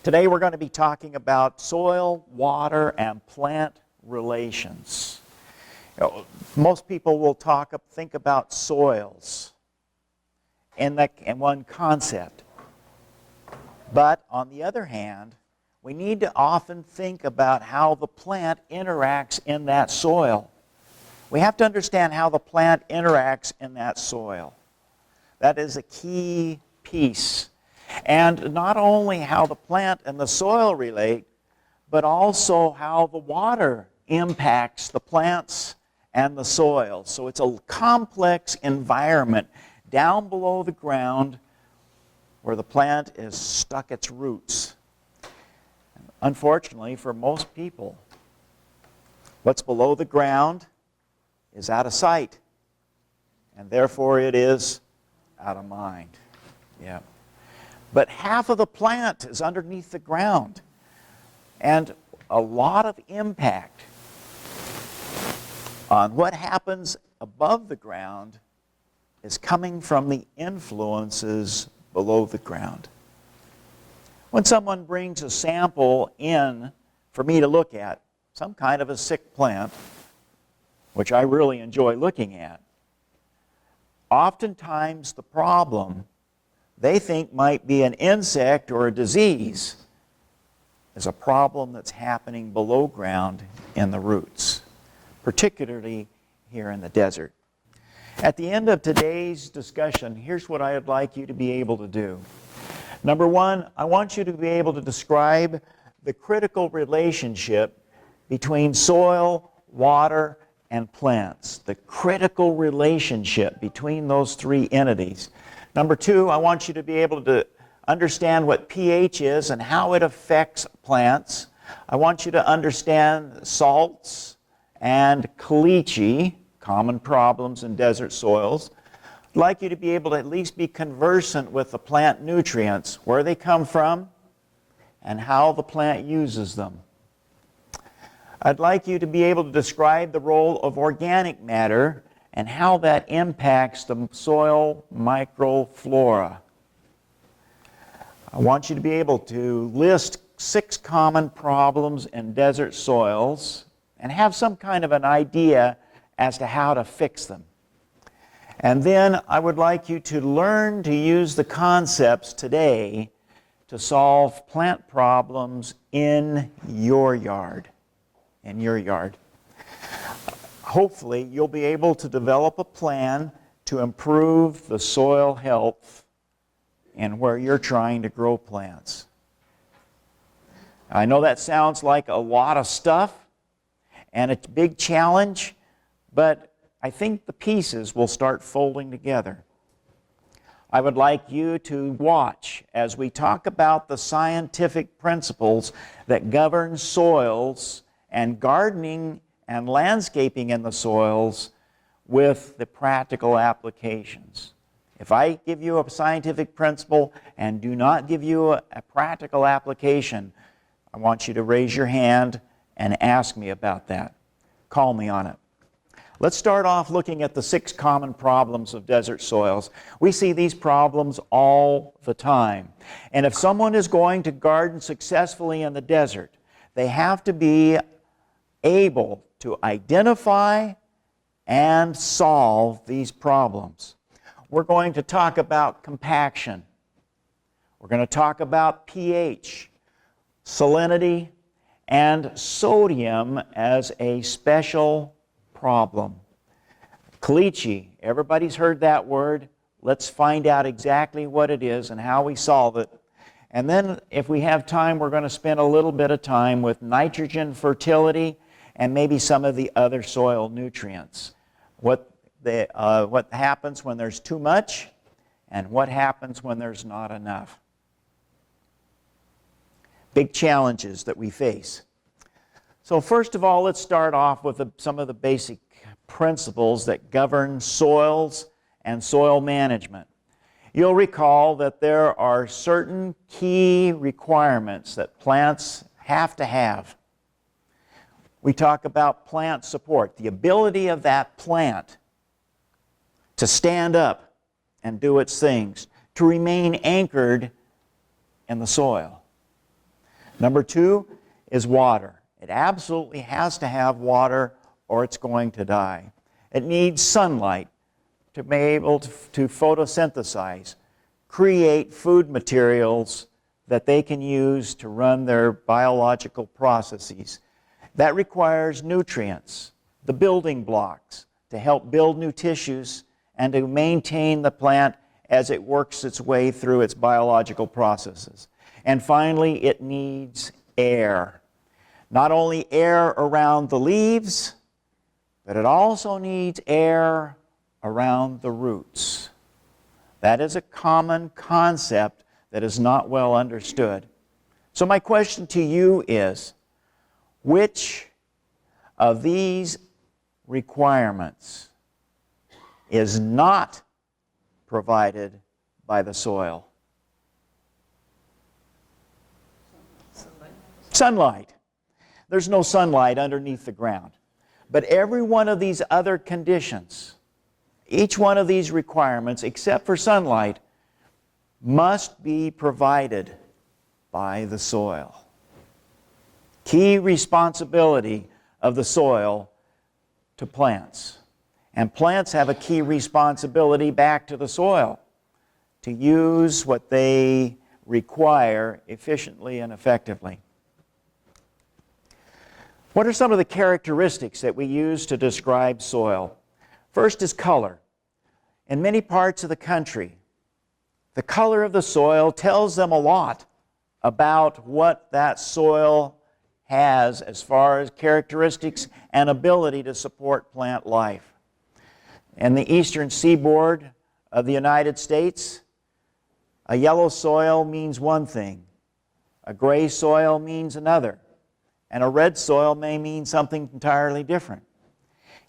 Today we're going to be talking about soil, water, and plant relations. Most people will think about soils in one concept. But on the other hand, we need to often think about how the plant interacts in that soil. We have to understand how the plant interacts in that soil. That is a key piece. And not only how the plant and the soil relate, but also how the water impacts the plants and the soil. So it's a complex environment down below the ground where the plant has stuck its roots. Unfortunately, for most people, what's below the ground is out of sight, and therefore it is out of mind. Yeah. But half of the plant is underneath the ground, and a lot of impact on what happens above the ground is coming from the influences below the ground. When someone brings a sample in for me to look at, some kind of a sick plant, which I really enjoy looking at, oftentimes the problem they think might be an insect or a disease is a problem that's happening below ground in the roots, particularly here in the desert. At the end of today's discussion, here's what I would like you to be able to do. Number one, I want you to be able to describe the critical relationship between soil, water, and plants. The critical relationship between those three entities. Number two, I want you to be able to understand what pH is and how it affects plants. I want you to understand salts and caliche, common problems in desert soils. I'd like you to be able to at least be conversant with the plant nutrients, where they come from, and how the plant uses them. I'd like you to be able to describe the role of organic matter and how that impacts the soil microflora. I want you to be able to list 6 common problems in desert soils and have some kind of an idea as to how to fix them. And then I would like you to learn to use the concepts today to solve plant problems in your yard. Hopefully, you'll be able to develop a plan to improve the soil health and where you're trying to grow plants. I know that sounds like a lot of stuff and it's a big challenge, but I think the pieces will start folding together. I would like you to watch as we talk about the scientific principles that govern soils and gardening and landscaping in the soils with the practical applications. If I give you a scientific principle and do not give you a practical application, I want you to raise your hand and ask me about that. Call me on it. Let's start off looking at the 6 common problems of desert soils. We see these problems all the time. And if someone is going to garden successfully in the desert, they have to be able to identify and solve these problems. We're going to talk about compaction. We're going to talk about pH, salinity, and sodium as a special problem. Caliche, everybody's heard that word. Let's find out exactly what it is and how we solve it. And then, if we have time, we're going to spend a little bit of time with nitrogen, fertility, and maybe some of the other soil nutrients. What happens when there's too much and what happens when there's not enough. Big challenges that we face. So first of all, let's start off with some of the basic principles that govern soils and soil management. You'll recall that there are certain key requirements that plants have to have. We talk about plant support, the ability of that plant to stand up and do its things, to remain anchored in the soil. Number 2 is water. It absolutely has to have water or it's going to die. It needs sunlight to be able to photosynthesize, create food materials that they can use to run their biological processes. That requires nutrients, the building blocks, to help build new tissues and to maintain the plant as it works its way through its biological processes. And finally, it needs air. Not only air around the leaves, but it also needs air around the roots. That is a common concept that is not well understood. So my question to you is, which of these requirements is not provided by the soil? Sunlight. There's no sunlight underneath the ground. But every one of these other conditions, each one of these requirements, except for sunlight, must be provided by the soil. Key responsibility of the soil to plants. And plants have a key responsibility back to the soil to use what they require efficiently and effectively. What are some of the characteristics that we use to describe soil? First is color. In many parts of the country, the color of the soil tells them a lot about what that soil has as far as characteristics and ability to support plant life. In the eastern seaboard of the United States, a yellow soil means one thing, a gray soil means another, and a red soil may mean something entirely different.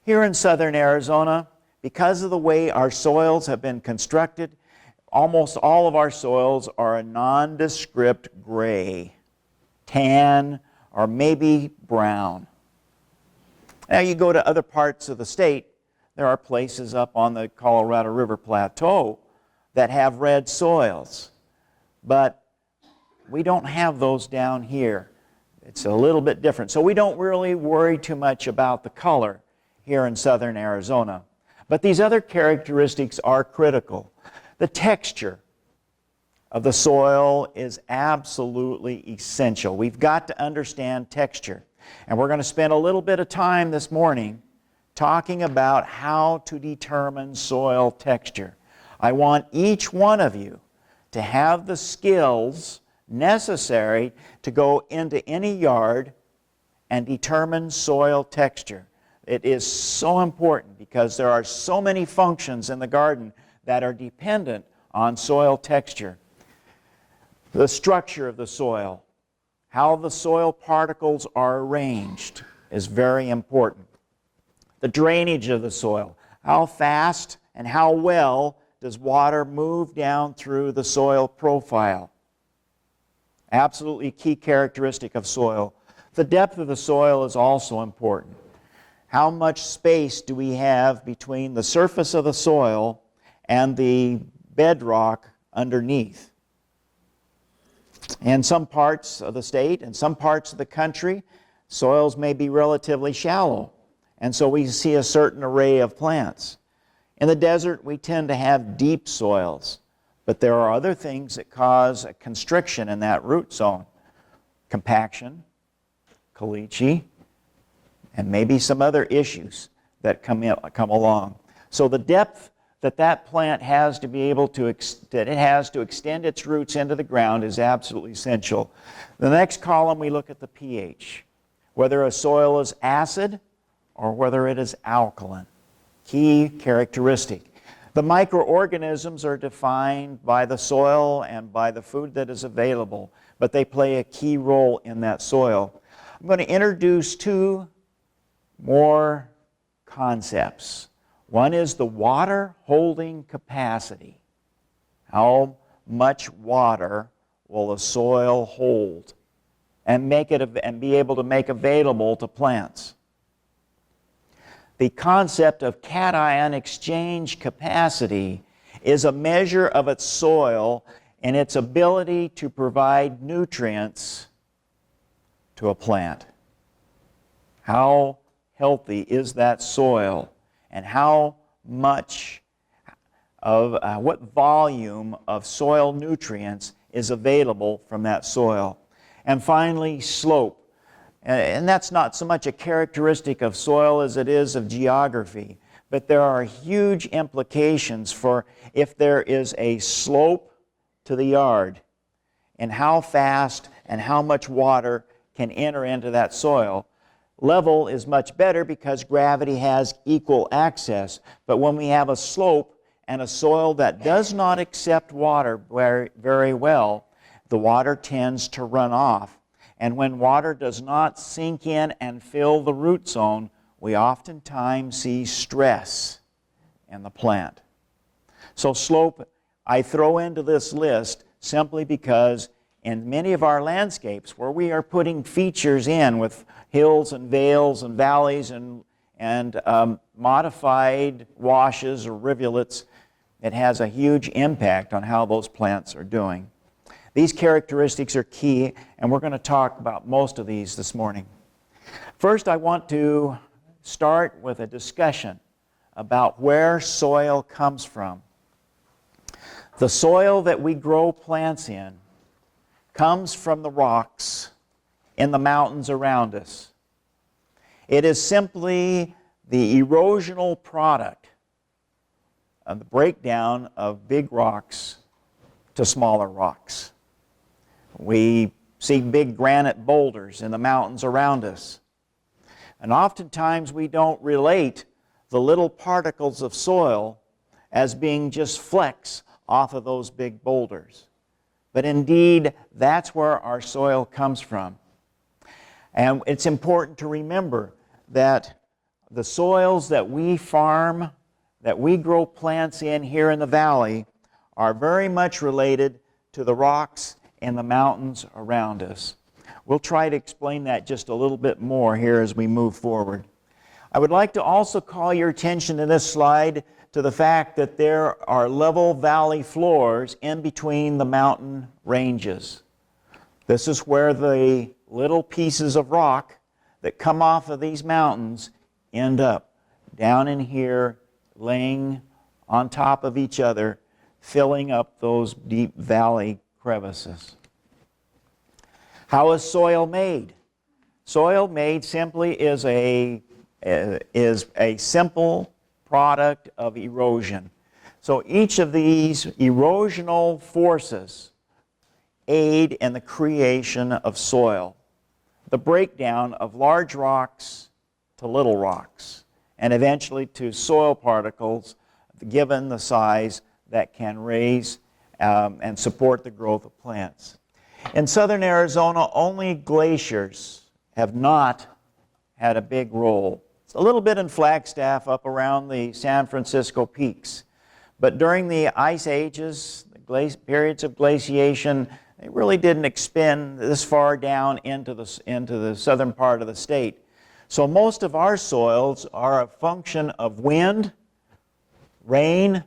Here in southern Arizona, because of the way our soils have been constructed, almost all of our soils are a nondescript gray, tan, or maybe brown. Now you go to other parts of the state, there are places up on the Colorado River Plateau that have red soils, but we don't have those down here. It's a little bit different. So we don't really worry too much about the color here in southern Arizona. But these other characteristics are critical. The texture of the soil is absolutely essential. We've got to understand texture. And we're going to spend a little bit of time this morning talking about how to determine soil texture. I want each one of you to have the skills necessary to go into any yard and determine soil texture. It is so important because there are so many functions in the garden that are dependent on soil texture. The structure of the soil, how the soil particles are arranged is very important. The drainage of the soil, how fast and how well does water move down through the soil profile? Absolutely key characteristic of soil. The depth of the soil is also important. How much space do we have between the surface of the soil and the bedrock underneath? In some parts of the state and some parts of the country, soils may be relatively shallow, and so we see a certain array of plants. In the desert, we tend to have deep soils. But there are other things that cause a constriction in that root zone. Compaction, Caliche, and maybe some other issues that come along. So the depth that plant has to be able to, that it has to extend its roots into the ground is absolutely essential. The next column we look at the pH, whether a soil is acid or whether it is alkaline. Key characteristic. The microorganisms are defined by the soil and by the food that is available, but they play a key role in that soil. I'm going to introduce two more concepts. One is the water holding capacity. How much water will a soil hold and be able to make available to plants? The concept of cation exchange capacity is a measure of its soil and its ability to provide nutrients to a plant? How healthy is that soil? And how much of what volume of soil nutrients is available from that soil? And finally, slope. And that's not so much a characteristic of soil as it is of geography, but there are huge implications for if there is a slope to the yard and how fast and how much water can enter into that soil. Level is much better because gravity has equal access, but when we have a slope and a soil that does not accept water very well, the water tends to run off. And when water does not sink in and fill the root zone, we oftentimes see stress in the plant. So slope I throw into this list simply because in many of our landscapes where we are putting features in with hills and vales and valleys and modified washes or rivulets, it has a huge impact on how those plants are doing. These characteristics are key, and we're going to talk about most of these this morning. First, I want to start with a discussion about where soil comes from. The soil that we grow plants in comes from the rocks in the mountains around us. It is simply the erosional product of the breakdown of big rocks to smaller rocks. We see big granite boulders in the mountains around us. And oftentimes we don't relate the little particles of soil as being just flecks off of those big boulders. But indeed, that's where our soil comes from. And it's important to remember that the soils that we farm, that we grow plants in here in the valley, are very much related to the rocks in the mountains around us. We'll try to explain that just a little bit more here as we move forward. I would like to also call your attention in this slide to the fact that there are level valley floors in between the mountain ranges. This is where the little pieces of rock that come off of these mountains end up down in here, laying on top of each other, filling up those deep valley crevices. How is soil made? Soil made simply is a simple product of erosion. So each of these erosional forces aid in the creation of soil, the breakdown of large rocks to little rocks, and eventually to soil particles given the size that can raise and support the growth of plants. In southern Arizona, only glaciers have not had a big role. It's a little bit in Flagstaff up around the San Francisco peaks. But during the ice ages, the periods of glaciation, they really didn't expand this far down into the southern part of the state. So most of our soils are a function of wind, rain,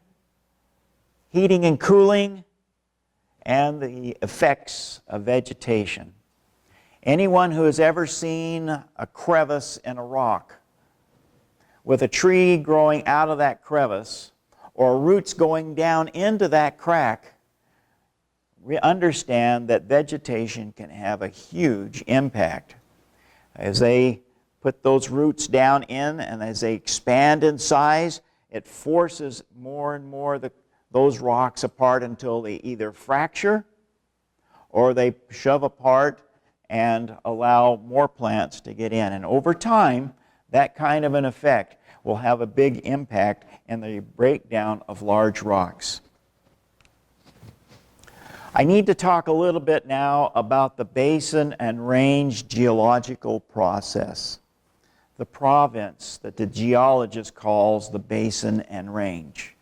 heating and cooling, and the effects of vegetation. Anyone who has ever seen a crevice in a rock with a tree growing out of that crevice or roots going down into that crack, we understand that vegetation can have a huge impact. As they put those roots down in and as they expand in size, it forces more and more those rocks apart until they either fracture or they shove apart and allow more plants to get in. And over time, that kind of an effect will have a big impact in the breakdown of large rocks. I need to talk a little bit now about the basin and range geological process, the province that the geologist calls the basin and range.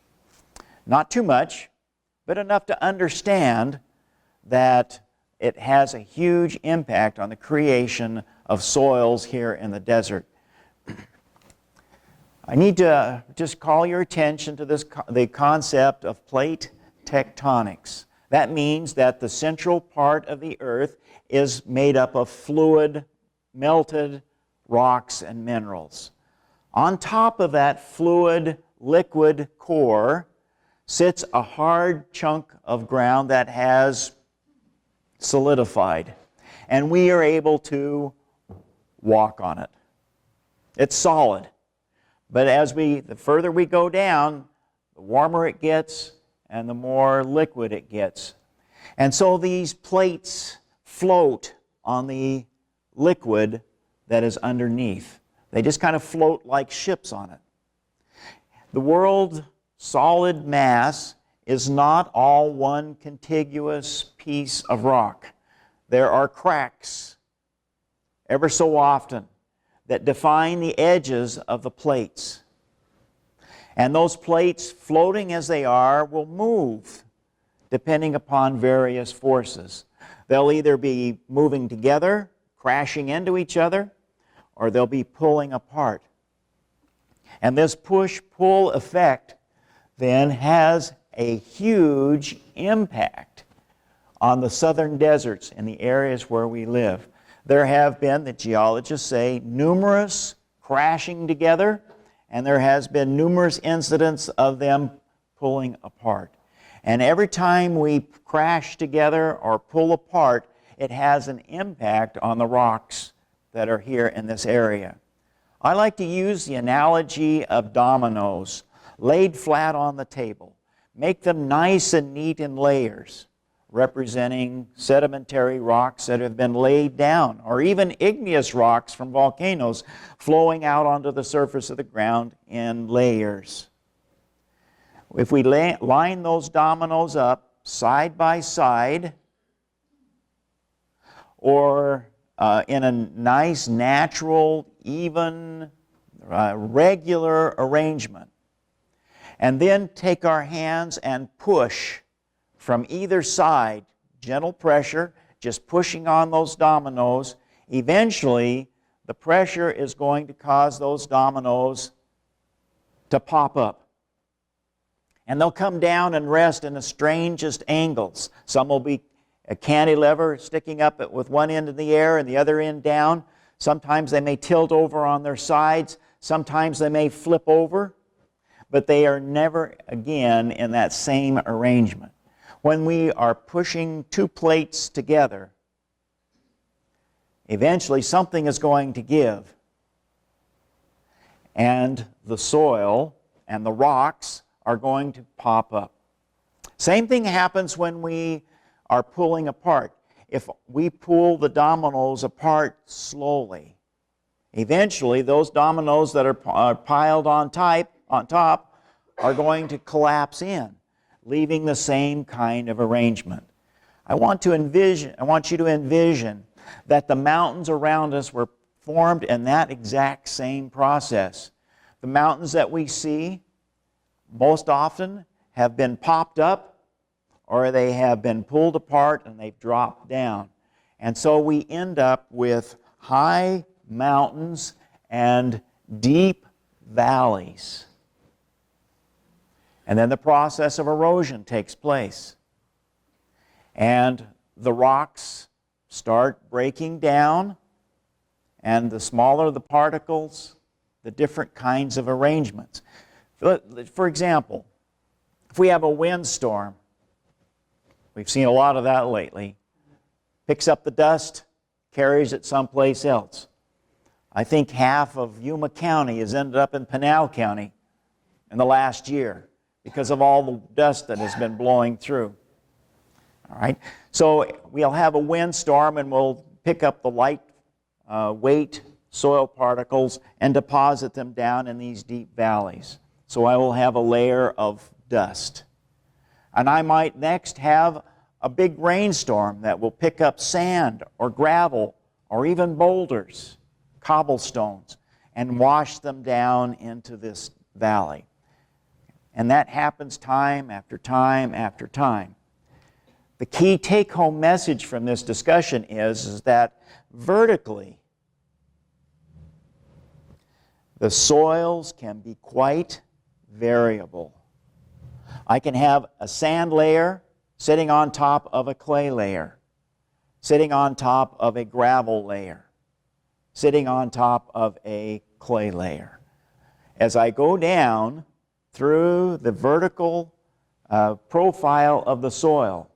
Not too much, but enough to understand that it has a huge impact on the creation of soils here in the desert. I need to just call your attention to the concept of plate tectonics. That means that the central part of the earth is made up of fluid melted rocks and minerals. On top of that fluid, liquid core sits a hard chunk of ground that has solidified, and we are able to walk on it. It's solid, but the further we go down, the warmer it gets and the more liquid it gets. And so these plates float on the liquid that is underneath. They just kind of float like ships on it. The world's solid mass is not all one contiguous piece of rock. There are cracks ever so often that define the edges of the plates. And those plates, floating as they are, will move depending upon various forces. They'll either be moving together, crashing into each other, or they'll be pulling apart. And this push-pull effect then has a huge impact on the southern deserts in the areas where we live. There have been, the geologists say, numerous crashing together, and there has been numerous incidents of them pulling apart. And every time we crash together or pull apart, it has an impact on the rocks that are here in this area. I like to use the analogy of dominoes laid flat on the table. Make them nice and neat in layers, representing sedimentary rocks that have been laid down, or even igneous rocks from volcanoes flowing out onto the surface of the ground in layers. If we line those dominoes up side by side, or in a nice, natural, even, regular arrangement, and then take our hands and push from either side, gentle pressure, just pushing on those dominoes, eventually the pressure is going to cause those dominoes to pop up. And they'll come down and rest in the strangest angles. Some will be a cantilever sticking up with one end in the air and the other end down. Sometimes they may tilt over on their sides. Sometimes they may flip over. But they are never again in that same arrangement. When we are pushing two plates together, eventually something is going to give. And the soil and the rocks are going to pop up. Same thing happens when we are pulling apart. If we pull the dominoes apart slowly, eventually those dominoes that are piled on top are going to collapse in, leaving the same kind of arrangement. I want you to envision that the mountains around us were formed in that exact same process. The mountains that we see most often have been popped up, or they have been pulled apart and they've dropped down. And so we end up with high mountains and deep valleys. And then the process of erosion takes place. And the rocks start breaking down, and the smaller the particles, the different kinds of arrangements. For example, if we have a windstorm, we've seen a lot of that lately, picks up the dust, carries it someplace else. I think half of Yuma County has ended up in Pinal County in the last year because of all the dust that has been blowing through. All right, so we'll have a windstorm and we'll pick up the light weight soil particles and deposit them down in these deep valleys. So I will have a layer of dust. And I might next have a big rainstorm that will pick up sand or gravel or even boulders, cobblestones, and wash them down into this valley. And that happens time after time after time. The key take-home message from this discussion is that vertically, the soils can be quite variable. I can have a sand layer sitting on top of a clay layer, sitting on top of a gravel layer, sitting on top of a clay layer. As I go down through the vertical profile of the soil,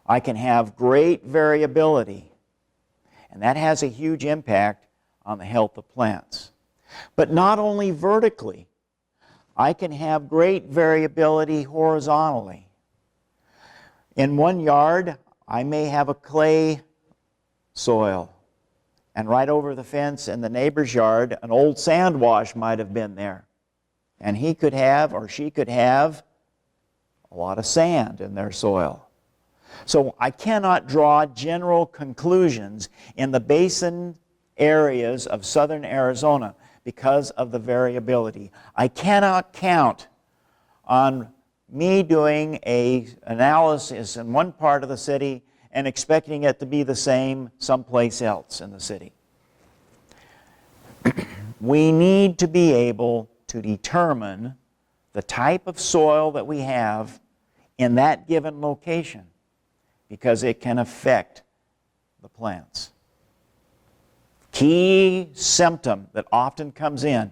I can have great variability, and that has a huge impact on the health of plants. But not only vertically, I can have great variability horizontally. In one yard, I may have a clay soil, and right over the fence in the neighbor's yard, an old sand wash might have been there. And he could have, or she could have, a lot of sand in their soil. So I cannot draw general conclusions in the basin areas of southern Arizona because of the variability. I cannot count on me doing an analysis in one part of the city and expecting it to be the same someplace else in the city. We need to be able to determine the type of soil that we have in that given location, because it can affect the plants. Key symptom that often comes in: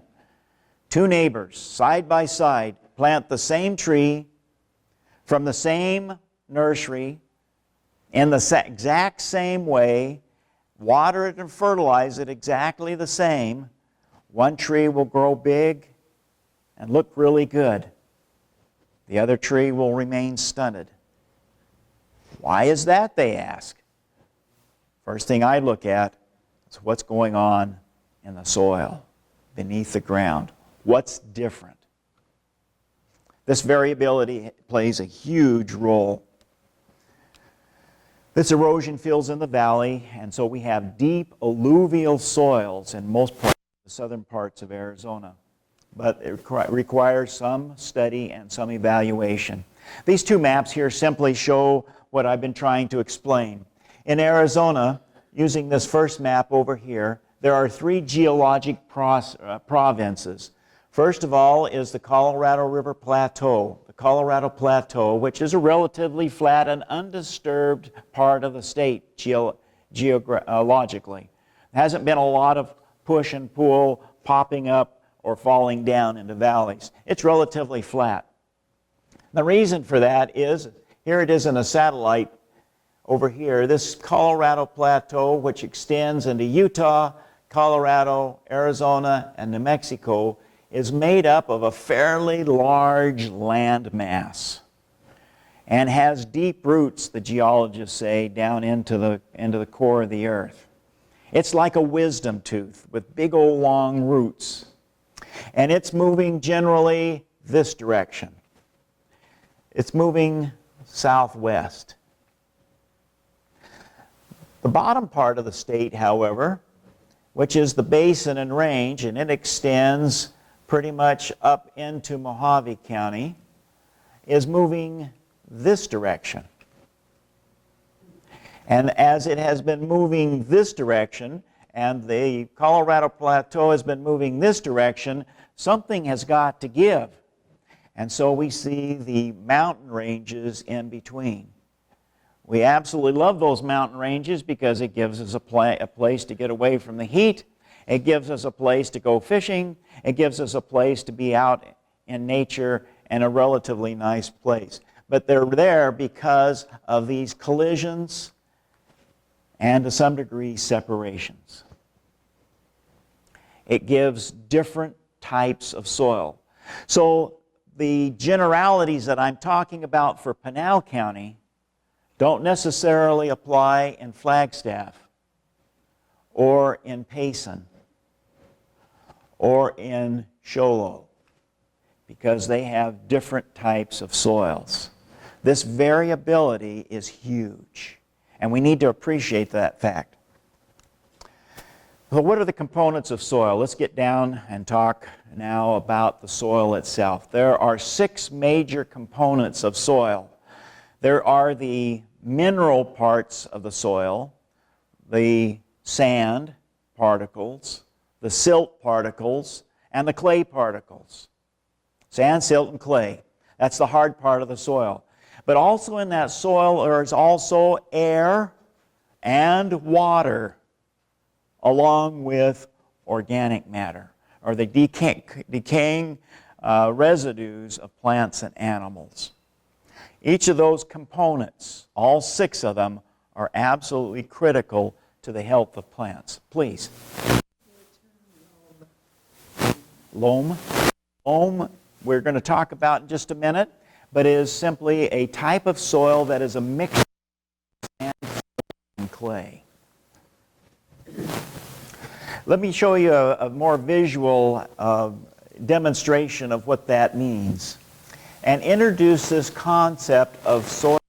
two neighbors side by side plant the same tree from the same nursery in the exact same way, water it and fertilize it exactly the same. One tree will grow big and look really good. The other tree will remain stunted. Why is that, they ask? First thing I look at is what's going on in the soil, beneath the ground. What's different? This variability plays a huge role. This erosion fills in the valley, and so we have deep alluvial soils in most parts of the southern parts of Arizona. But it requires some study and some evaluation. These two maps here simply show what I've been trying to explain. In Arizona, using this first map over here, there are three geologic provinces. First of all is the Colorado River Plateau. The Colorado Plateau, which is a relatively flat and undisturbed part of the state geologically. There hasn't been a lot of push and pull, popping up or falling down into valleys. It's relatively flat. The reason for that is, here it is in a satellite over here, this Colorado Plateau, which extends into Utah, Colorado, Arizona, and New Mexico, is made up of a fairly large land mass and has deep roots, the geologists say, down into the core of the earth. It's like a wisdom tooth with big old long roots. And it's moving generally this direction. It's moving southwest. The bottom part of the state, however, which is the basin and range, and it extends pretty much up into Mojave County, is moving this direction. And as it has been moving this direction, and the Colorado Plateau has been moving this direction, something has got to give. And so we see the mountain ranges in between. We absolutely love those mountain ranges because it gives us a place to get away from the heat. It gives us a place to go fishing. It gives us a place to be out in nature and a relatively nice place. But they're there because of these collisions and to some degree separations. It gives different types of soil. So the generalities that I'm talking about for Pinal County don't necessarily apply in Flagstaff or in Payson or in Show Low, because they have different types of soils. This variability is huge, and we need to appreciate that fact. So what are the components of soil? Let's get down and talk now about the soil itself. There are 6 major components of soil. There are the mineral parts of the soil, the sand particles, the silt particles, and the clay particles. Sand, silt, and clay. That's the hard part of the soil. But also in that soil there is also air and water. along with organic matter, or the decaying residues of plants and animals. Each of those components, all 6 of them, are absolutely critical to the health of plants. Please. Loam. Loam, we're going to talk about in just a minute, but is simply a type of soil that is a mixture of sand and clay. Let me show you a more visual demonstration of what that means and introduce this concept of soil.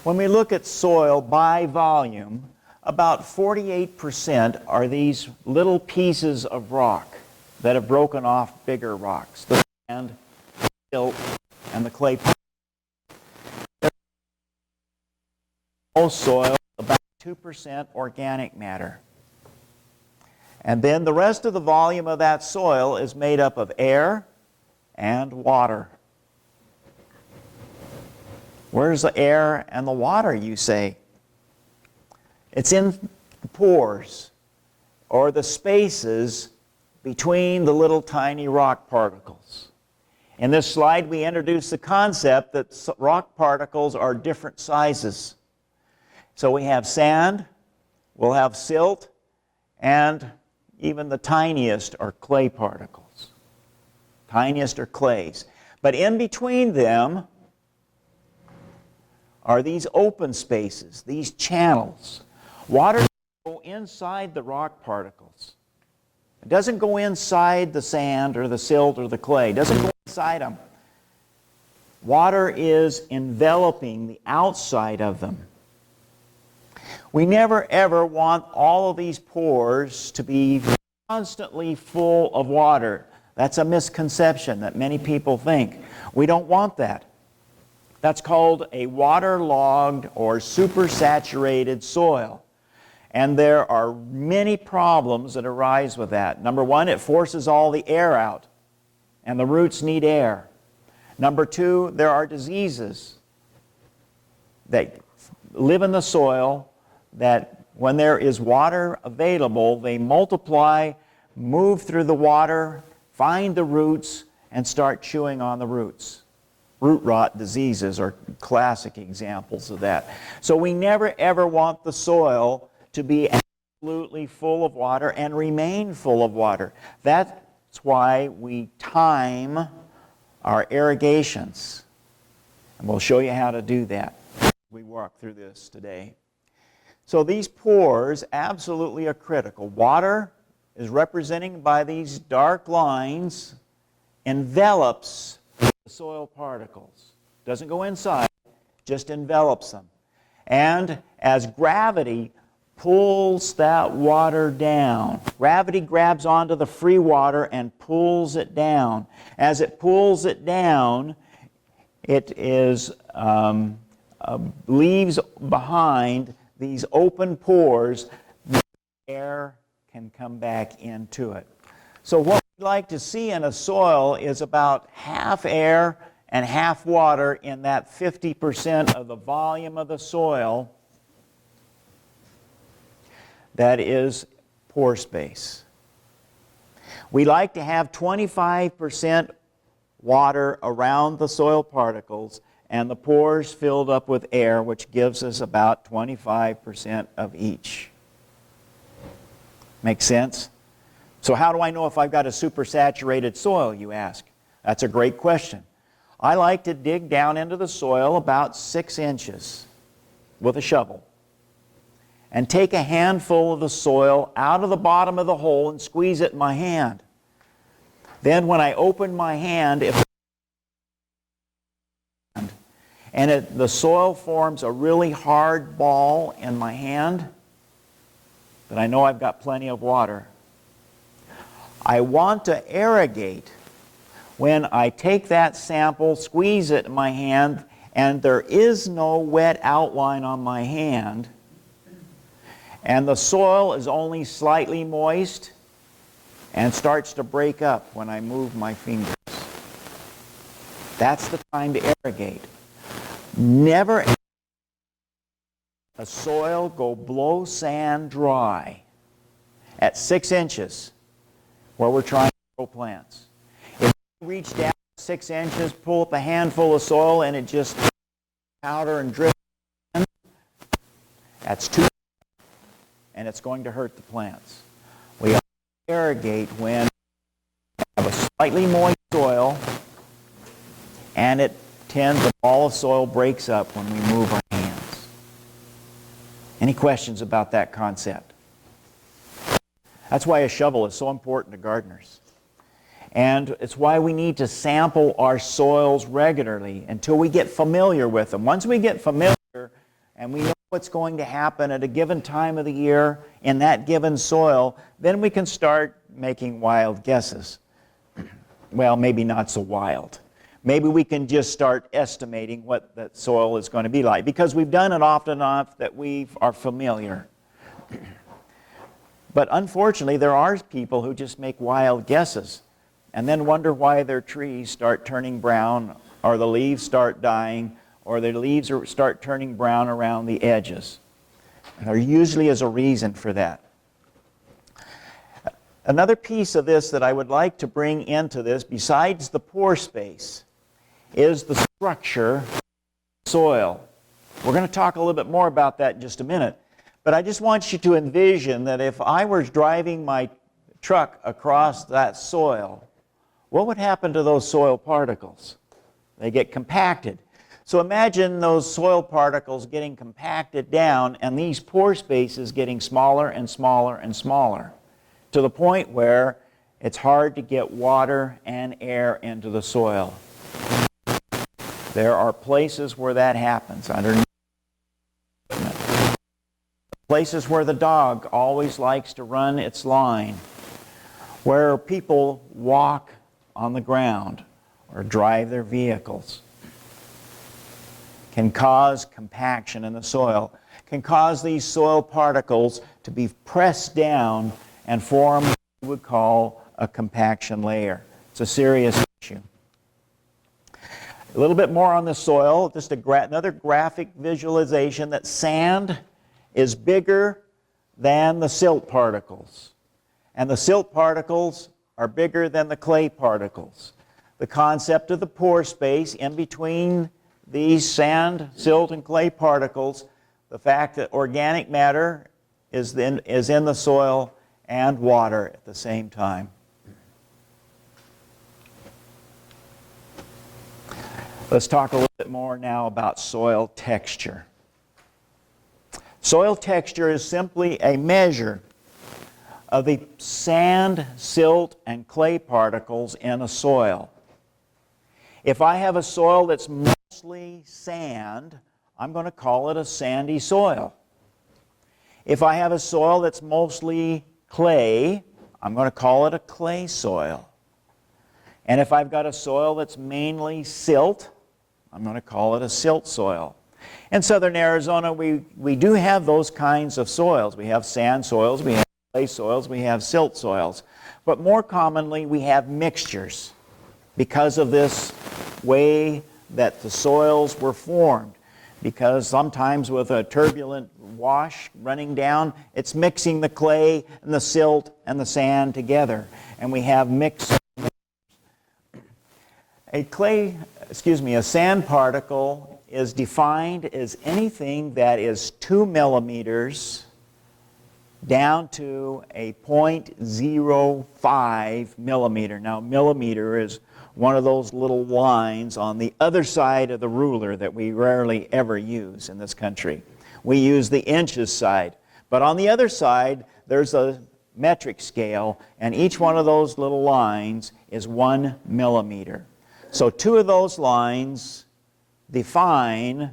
When we look at soil by volume, about 48% are these little pieces of rock that have broken off bigger rocks, the sand, the silt, and the clay. Most soil, about 2% organic matter. And then the rest of the volume of that soil is made up of air and water. Where's the air and the water, you say? It's in the pores, or the spaces between the little tiny rock particles. In this slide, we introduce the concept that rock particles are different sizes. So we have sand, we'll have silt, and even the tiniest are clay particles. Tiniest are clays. But in between them are these open spaces, these channels. Water doesn't go inside the rock particles. It doesn't go inside the sand or the silt or the clay. It doesn't go inside them. Water is enveloping the outside of them. We never ever want all of these pores to be constantly full of water. That's a misconception that many people think. We don't want that. That's called a waterlogged or supersaturated soil. And there are many problems that arise with that. Number one, it forces all the air out, and the roots need air. Number two, there are diseases that live in the soil that when there is water available, they multiply, move through the water, find the roots, and start chewing on the roots. Root rot diseases are classic examples of that. So we never ever want the soil to be absolutely full of water and remain full of water. That's why we time our irrigations. And we'll show you how to do that as we walk through this today. So these pores absolutely are critical. Water is represented by these dark lines, envelops the soil particles. Doesn't go inside, just envelops them. And as gravity pulls that water down, gravity grabs onto the free water and pulls it down. As it pulls it down, it leaves behind these open pores. The air can come back into it. So what we'd like to see in a soil is about half air and half water in that 50% of the volume of the soil that is pore space. We like to have 25% water around the soil particles and the pores filled up with air, which gives us about 25% of each. Make sense? So how do I know if I've got a supersaturated soil, you ask? That's a great question. I like to dig down into the soil about 6 inches with a shovel and take a handful of the soil out of the bottom of the hole and squeeze it in my hand. Then when I open my hand, the soil forms a really hard ball in my hand, then I know I've got plenty of water. I want to irrigate. When I take that sample, squeeze it in my hand, and there is no wet outline on my hand, and the soil is only slightly moist and starts to break up when I move my fingers. That's the time to irrigate. Never a soil go blow sand dry. at 6 inches where we're trying to grow plants. If we reach down 6 inches, pull up a handful of soil, and it just powder and drip in, that's too, and it's going to hurt the plants. We irrigate when we have a slightly moist soil, and the ball of soil breaks up when we move our hands. Any questions about that concept? That's why a shovel is so important to gardeners. And it's why we need to sample our soils regularly until we get familiar with them. Once we get familiar and we know what's going to happen at a given time of the year in that given soil, then we can start making wild guesses. Well, maybe not so wild. Maybe we can just start estimating what that soil is going to be like, because we've done it often enough that we are familiar. But unfortunately, there are people who just make wild guesses and then wonder why their trees start turning brown, or the leaves start dying, or their leaves start turning brown around the edges. And there usually is a reason for that. Another piece of this that I would like to bring into this, besides the pore space, is the structure of the soil. We're going to talk a little bit more about that in just a minute. But I just want you to envision that if I were driving my truck across that soil, what would happen to those soil particles? They get compacted. So imagine those soil particles getting compacted down and these pore spaces getting smaller and smaller and smaller, to the point where it's hard to get water and air into the soil. There are places where that happens. Underneath, places where the dog always likes to run its line, where people walk on the ground or drive their vehicles, can cause compaction in the soil, can cause these soil particles to be pressed down and form what we would call a compaction layer. It's a serious issue. A little bit more on the soil, just another graphic visualization that sand is bigger than the silt particles, and the silt particles are bigger than the clay particles. The concept of the pore space in between these sand, silt, and clay particles, the fact that organic matter is in the soil and water at the same time. Let's talk a little bit more now about soil texture. Soil texture is simply a measure of the sand, silt, and clay particles in a soil. If I have a soil that's mostly sand, I'm going to call it a sandy soil. If I have a soil that's mostly clay, I'm going to call it a clay soil. And if I've got a soil that's mainly silt, I'm going to call it a silt soil. In southern Arizona, we do have those kinds of soils. We have sand soils, we have clay soils, we have silt soils. But more commonly, we have mixtures because of this way that the soils were formed. Because sometimes with a turbulent wash running down, it's mixing the clay and the silt and the sand together. And we have mixed. A sand particle is defined as anything that is 2 millimeters down to a 0.05 millimeter. Now, millimeter is one of those little lines on the other side of the ruler that we rarely ever use in this country. We use the inches side. But on the other side, there's a metric scale, and each one of those little lines is 1 millimeter. So 2 of those lines define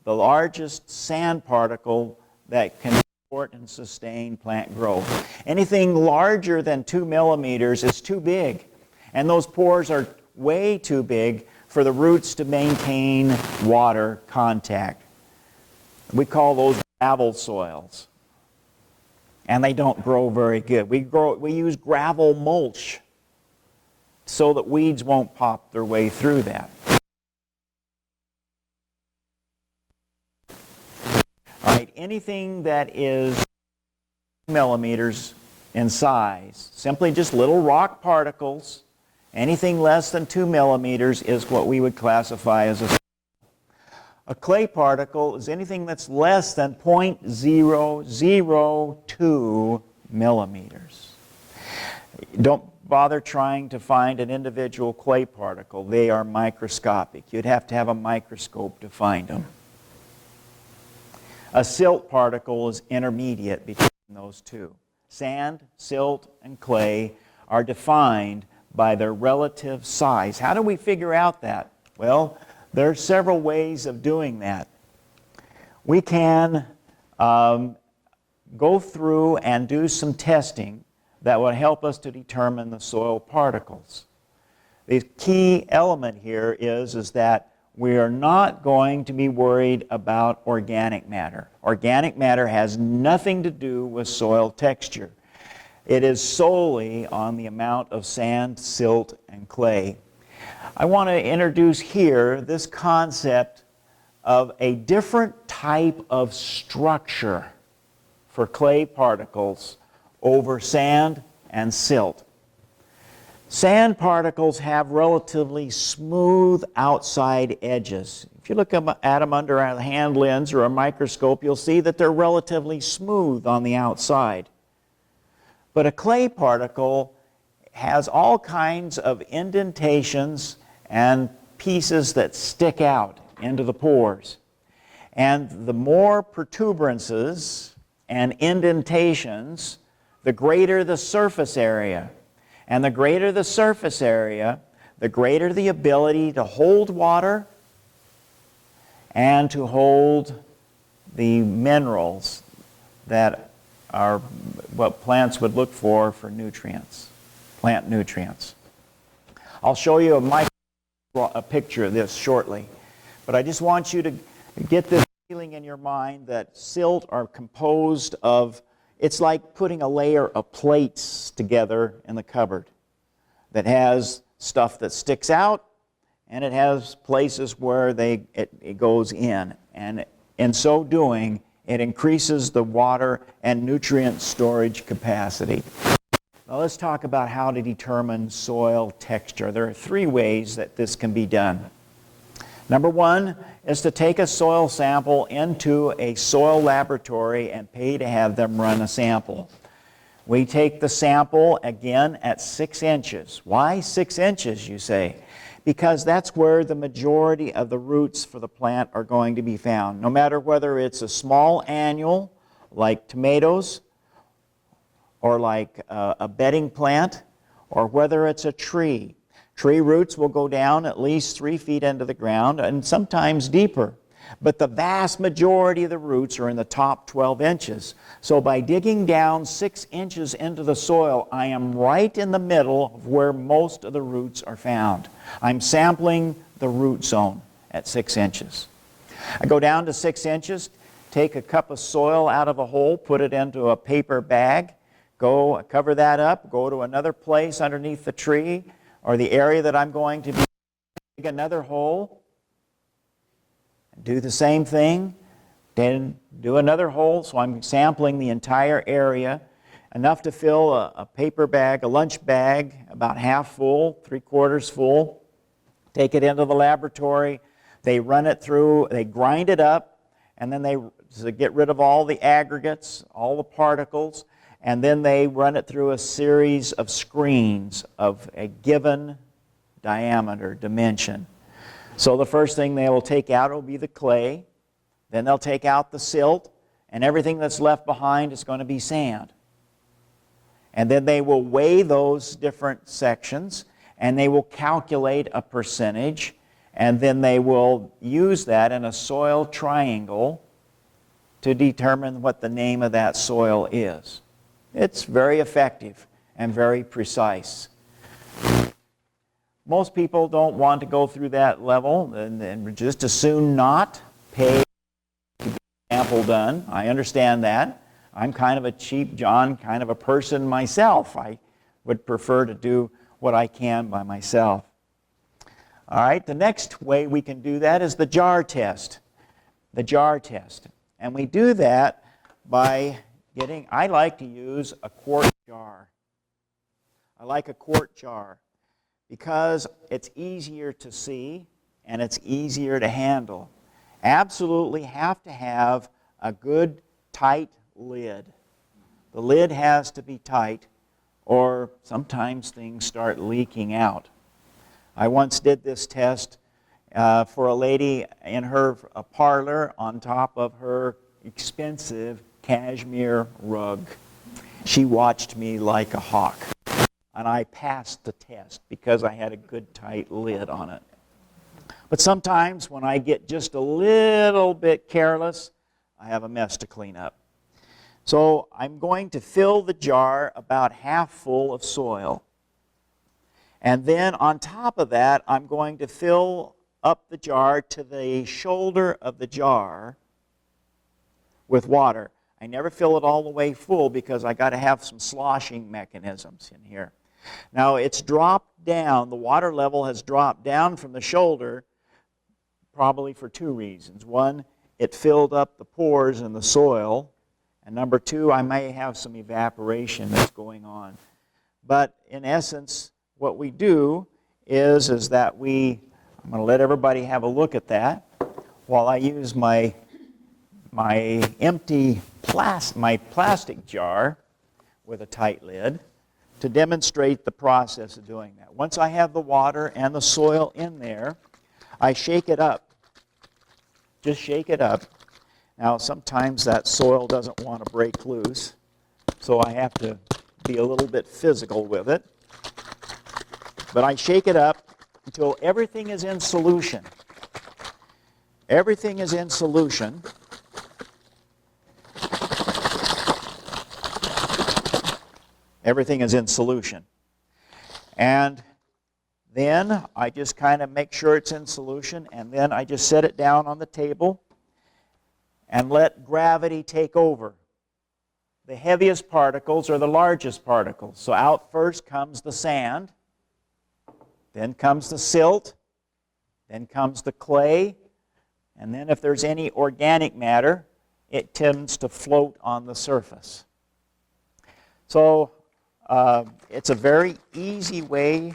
the largest sand particle that can support and sustain plant growth. Anything larger than 2 millimeters is too big, and those pores are way too big for the roots to maintain water contact. We call those gravel soils, and they don't grow very good. We use gravel mulch so that weeds won't pop their way through that. All right, anything that is millimeters in size. Simply just little rock particles. Anything less than 2 millimeters is what we would classify as a clay particle is anything that's less than 0.002 millimeters. Don't bother trying to find an individual clay particle. They are microscopic. You'd have to have a microscope to find them. A silt particle is intermediate between those two. Sand, silt, and clay are defined by their relative size. How do we figure out that? Well, there are several ways of doing that. We can go through and do some testing that would help us to determine the soil particles. The key element here is that we are not going to be worried about organic matter. Organic matter has nothing to do with soil texture. It is solely on the amount of sand, silt, and clay. I want to introduce here this concept of a different type of structure for clay particles over sand and silt. Sand particles have relatively smooth outside edges. If you look at them under a hand lens or a microscope, you'll see that they're relatively smooth on the outside. But a clay particle has all kinds of indentations and pieces that stick out into the pores. And the more protuberances and indentations, the greater the surface area. And the greater the surface area, the greater the ability to hold water and to hold the minerals that are what plants would look for nutrients, plant nutrients. I'll show you a picture of this shortly, but I just want you to get this feeling in your mind that silt are composed of, it's like putting a layer of plates together in the cupboard that has stuff that sticks out and it has places where it goes in, and in so doing it increases the water and nutrient storage capacity. Now let's talk about how to determine soil texture. There are 3 ways that this can be done. Number 1 is to take a soil sample into a soil laboratory and pay to have them run a sample. We take the sample again at 6 inches. Why 6 inches, you say? Because that's where the majority of the roots for the plant are going to be found. No matter whether it's a small annual like tomatoes or like a bedding plant, or whether it's a tree. Tree roots will go down at least 3 feet into the ground and sometimes deeper. But the vast majority of the roots are in the top 12 inches. So by digging down 6 inches into the soil, I am right in the middle of where most of the roots are found. I'm sampling the root zone at 6 inches. I go down to 6 inches, take a cup of soil out of a hole, put it into a paper bag, go cover that up, go to another place underneath the tree or the area that I'm going to be, dig another hole, do the same thing, then do another hole, so I'm sampling the entire area, enough to fill a paper bag, a lunch bag, about half full, 3/4 full, take it into the laboratory, they run it through, they grind it up, and then they get rid of all the aggregates, all the particles, and then they run it through a series of screens of a given diameter, dimension. So the first thing they will take out will be the clay, then they'll take out the silt, and everything that's left behind is going to be sand. And then they will weigh those different sections, and they will calculate a percentage, and then they will use that in a soil triangle to determine what the name of that soil is. It's very effective and very precise. Most people don't want to go through that level and just as soon not pay to get a sample done. I understand that. I'm kind of a cheap John kind of a person myself. I would prefer to do what I can by myself. All right, the next way we can do that is the jar test. The jar test. And we do that by I like to use a quart jar. I like a quart jar because it's easier to see and it's easier to handle. Absolutely have to have a good tight lid. The lid has to be tight, or sometimes things start leaking out. I once did this test for a lady in her parlor on top of her expensive cashmere rug. She watched me like a hawk, and I passed the test because I had a good tight lid on it. But sometimes when I get just a little bit careless, I have a mess to clean up. So I'm going to fill the jar about half full of soil. And then on top of that, I'm going to fill up the jar to the shoulder of the jar with water. I never fill it all the way full because I got to have some sloshing mechanisms in here. Now it's dropped down, the water level has dropped down from the shoulder probably for two reasons. One, it filled up the pores in the soil. And number two, I may have some evaporation that's going on. But in essence, what we do is that I'm going to let everybody have a look at that while I use my plastic jar with a tight lid to demonstrate the process of doing that. Once I have the water and the soil in there, I shake it up. Just shake it up. Now, sometimes that soil doesn't want to break loose, so I have to be a little bit physical with it. But I shake it up until everything is in solution. Everything is in solution. Everything is in solution. And then I just kind of make sure it's in solution, and then I just set it down on the table and let gravity take over. The heaviest particles are the largest particles. So out first comes the sand, then comes the silt, then comes the clay, and then if there's any organic matter, it tends to float on the surface. So it's a very easy way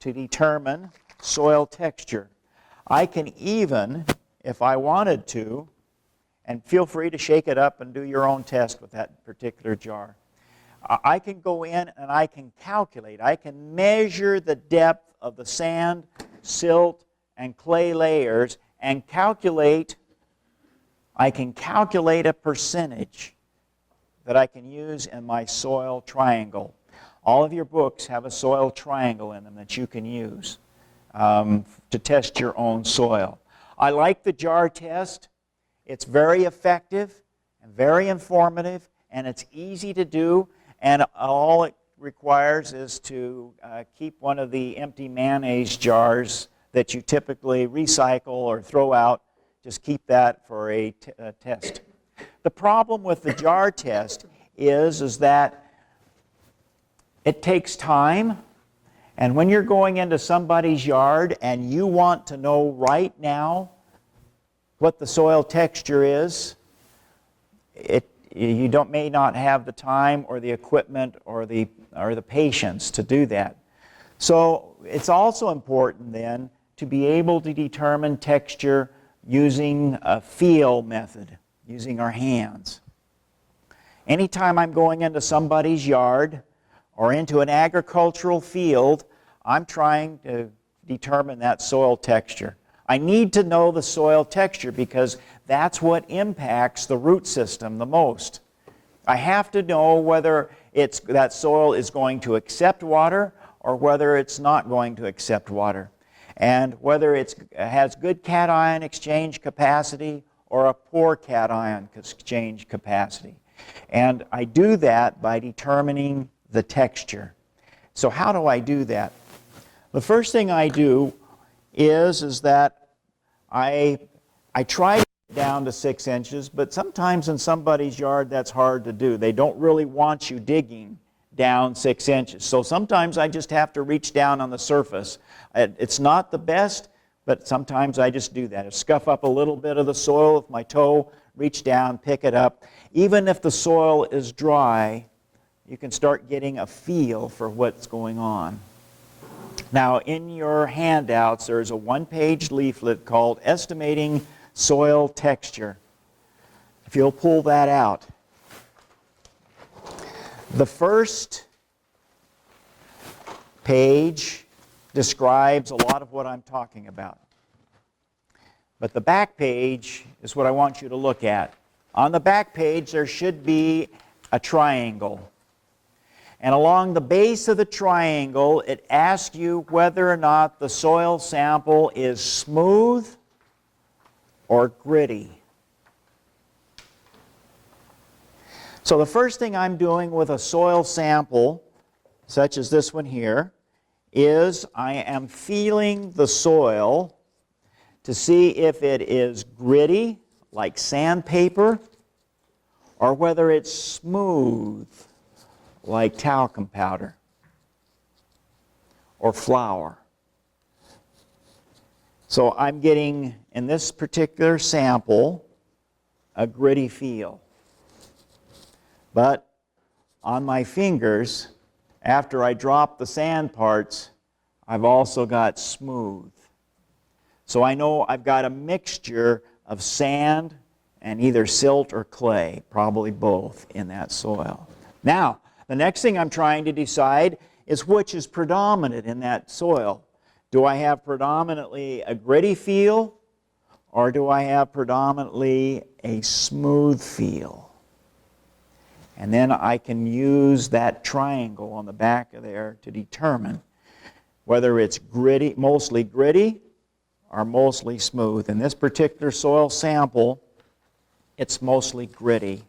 to determine soil texture. I can even, if I wanted to, and feel free to shake it up and do your own test with that particular jar. I can go in and I can calculate. I can measure the depth of the sand, silt, and clay layers and calculate. I can calculate a percentage that I can use in my soil triangle. All of your books have a soil triangle in them that you can use to test your own soil. I like the jar test. It's very effective and very informative, and it's easy to do, and all it requires is to keep one of the empty mayonnaise jars that you typically recycle or throw out. Just keep that for a test. The problem with the jar test is that it takes time, and when you're going into somebody's yard and you want to know right now what the soil texture is, you may not have the time or the equipment or the patience to do that. So it's also important then to be able to determine texture using a feel method, using our hands. Anytime I'm going into somebody's yard or into an agricultural field, I'm trying to determine that soil texture. I need to know the soil texture because that's what impacts the root system the most. I have to know whether that soil is going to accept water or whether it's not going to accept water, and whether it has good cation exchange capacity or a poor cation exchange capacity. And I do that by determining the texture. So how do I do that? The first thing I do is that I try to get down to 6 inches, but sometimes in somebody's yard that's hard to do. They don't really want you digging down 6 inches. So sometimes I just have to reach down on the surface. It's not the best, but sometimes I just do that. I scuff up a little bit of the soil with my toe, reach down, pick it up. Even if the soil is dry, you can start getting a feel for what's going on. Now, in your handouts, there's a one-page leaflet called Estimating Soil Texture. If you'll pull that out. The first page describes a lot of what I'm talking about. But the back page is what I want you to look at. On the back page, there should be a triangle. And along the base of the triangle, it asks you whether or not the soil sample is smooth or gritty. So the first thing I'm doing with a soil sample, such as this one here, is I am feeling the soil to see if it is gritty, like sandpaper, or whether it's smooth, like talcum powder or flour. So I'm getting, in this particular sample, a gritty feel. But on my fingers, after I drop the sand parts, I've also got smooth. So I know I've got a mixture of sand and either silt or clay, probably both, in that soil. Now, the next thing I'm trying to decide is which is predominant in that soil. Do I have predominantly a gritty feel, or do I have predominantly a smooth feel? And then I can use that triangle on the back of there to determine whether it's gritty, mostly gritty, or mostly smooth. In this particular soil sample, it's mostly gritty.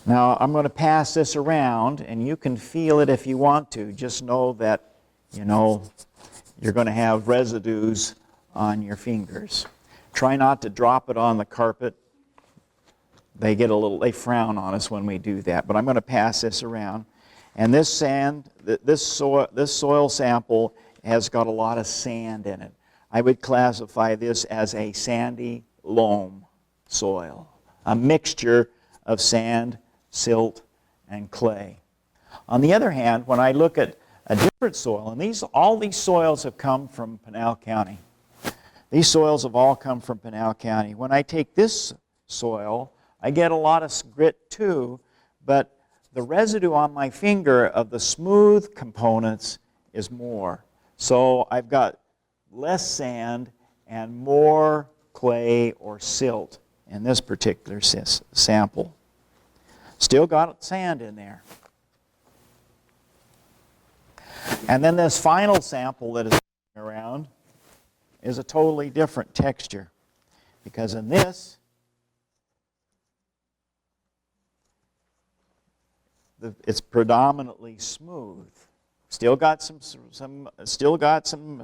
Now, I'm going to pass this around, and you can feel it if you want to. Just know that, you're going to have residues on your fingers. Try not to drop it on the carpet. They frown on us when we do that. But I'm going to pass this around. And this soil sample has got a lot of sand in it. I would classify this as a sandy loam soil, a mixture of sand, silt, and clay. On the other hand, when I look at a different soil, and all these soils have come from Pinal County. These soils have all come from Pinal County. When I take this soil, I get a lot of grit too, but the residue on my finger of the smooth components is more. So I've got less sand and more clay or silt in this particular sample. Still got sand in there. And then this final sample that is around is a totally different texture, because in this, it's predominantly smooth. Still got some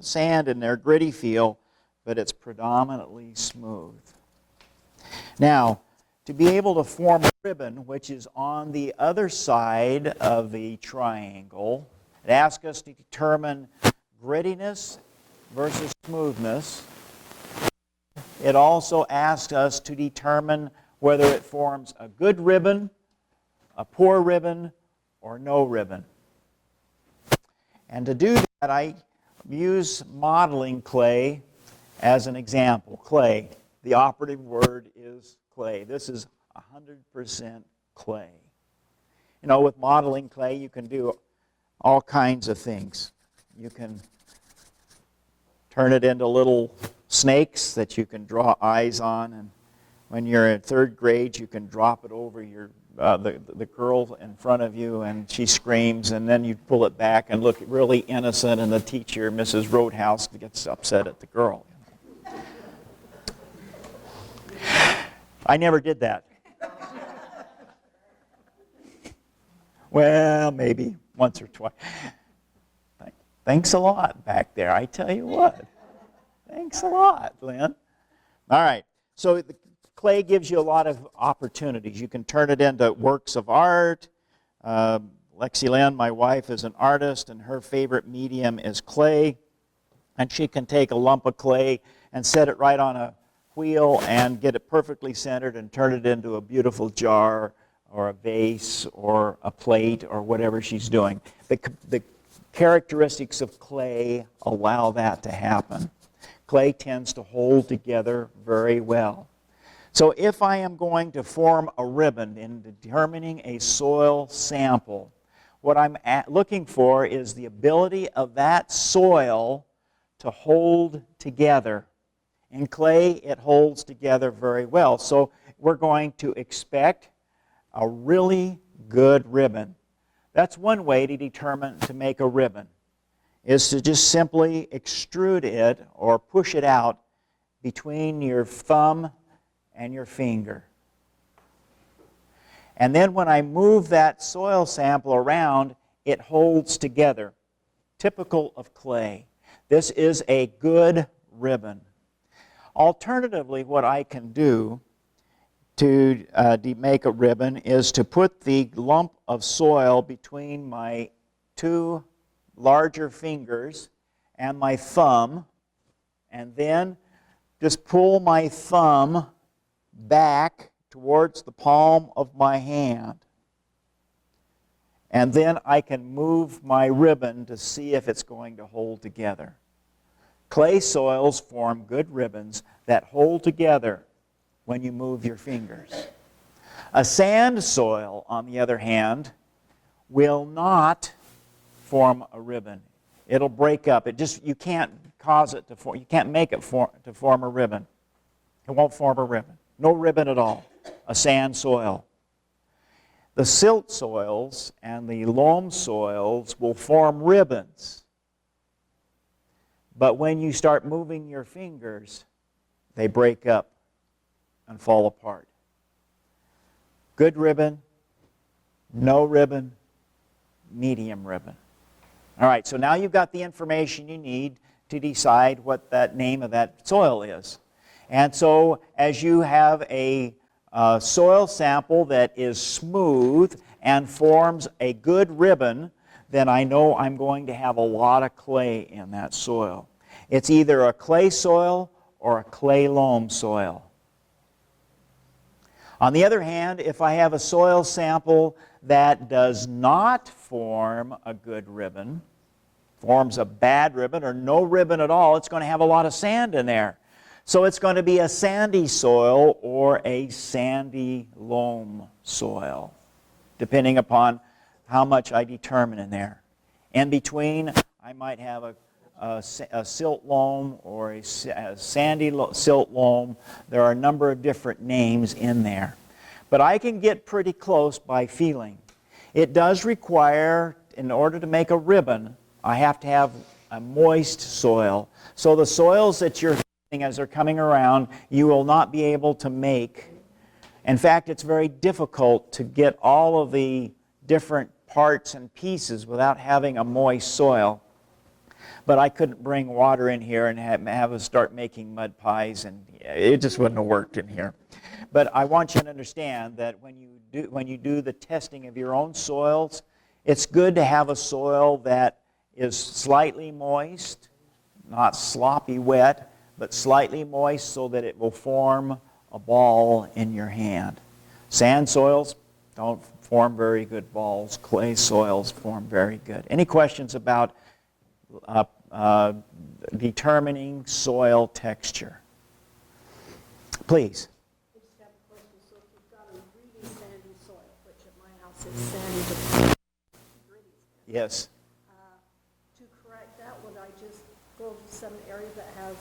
sand in there, gritty feel, but it's predominantly smooth. Now, to be able to form a ribbon, which is on the other side of the triangle, it asks us to determine grittiness versus smoothness. It also asks us to determine whether it forms a good ribbon, a poor ribbon, or no ribbon. And to do that, I use modeling clay as an example. Clay, the operative word is clay. This is 100% clay. With modeling clay, you can do all kinds of things. You can turn it into little snakes that you can draw eyes on, and when you're in third grade, you can drop it over the girl in front of you, and she screams, and then you pull it back and look really innocent, and the teacher, Mrs. Roadhouse, gets upset at the girl. I never did that. Well, maybe once or twice. Thanks a lot back there, I tell you what. Thanks a lot, Lynn. All right, so the clay gives you a lot of opportunities. You can turn it into works of art. Lexi Lynn, my wife, is an artist, and her favorite medium is clay. And she can take a lump of clay and set it right on wheel and get it perfectly centered and turn it into a beautiful jar or a vase or a plate or whatever she's doing. The characteristics of clay allow that to happen. Clay tends to hold together very well. So if I am going to form a ribbon in determining a soil sample, what I'm looking for is the ability of that soil to hold together. In clay, it holds together very well. So we're going to expect a really good ribbon. That's one way to make a ribbon, is to just simply extrude it or push it out between your thumb and your finger. And then when I move that soil sample around, it holds together, typical of clay. This is a good ribbon. Alternatively, what I can do to make a ribbon is to put the lump of soil between my two larger fingers and my thumb, and then just pull my thumb back towards the palm of my hand. And then I can move my ribbon to see if it's going to hold together. Clay soils form good ribbons that hold together when you move your fingers. A sand soil, on the other hand, will not form a ribbon. It'll break up. You can't cause it to form. You can't make it to form a ribbon. It won't form a ribbon. No ribbon at all. A sand soil. The silt soils and the loam soils will form ribbons. But when you start moving your fingers, they break up and fall apart. Good ribbon, no ribbon, medium ribbon. All right, so now you've got the information you need to decide what that name of that soil is. And so as you have a soil sample that is smooth and forms a good ribbon, then I know I'm going to have a lot of clay in that soil. It's either a clay soil or a clay loam soil. On the other hand, if I have a soil sample that does not form a good ribbon, forms a bad ribbon or no ribbon at all, it's going to have a lot of sand in there. So it's going to be a sandy soil or a sandy loam soil, depending upon how much I determine in there. In between, I might have a silt loam or a sandy silt loam. There are a number of different names in there. But I can get pretty close by feeling. It does require, in order to make a ribbon, I have to have a moist soil. So the soils that you're feeling as they're coming around, you will not be able to make. In fact, it's very difficult to get all of the different parts and pieces without having a moist soil. But I couldn't bring water in here and have us start making mud pies, and it just wouldn't have worked in here. But I want you to understand that when you do the testing of your own soils, it's good to have a soil that is slightly moist, not sloppy wet, but slightly moist so that it will form a ball in your hand. Sand soils don't form very good balls. Clay soils form very good. Any questions about determining soil texture? Please. I just have a question. So if you've got a really sandy soil, which at my house is sandy to gritty, Yes. To correct that, would I just go to some area that has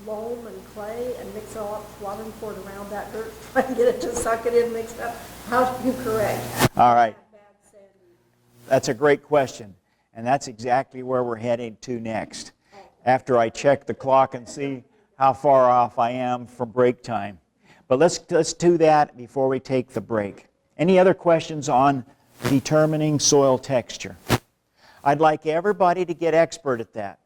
loam and clay and mix it all up with water and pour it around that dirt, try and get it to suck it in mixed up? How do you correct? All right. Bad sandy. That's a great question. And that's exactly where we're heading to next, after I check the clock and see how far off I am from break time. But let's do that before we take the break. Any other questions on determining soil texture? I'd like everybody to get expert at that.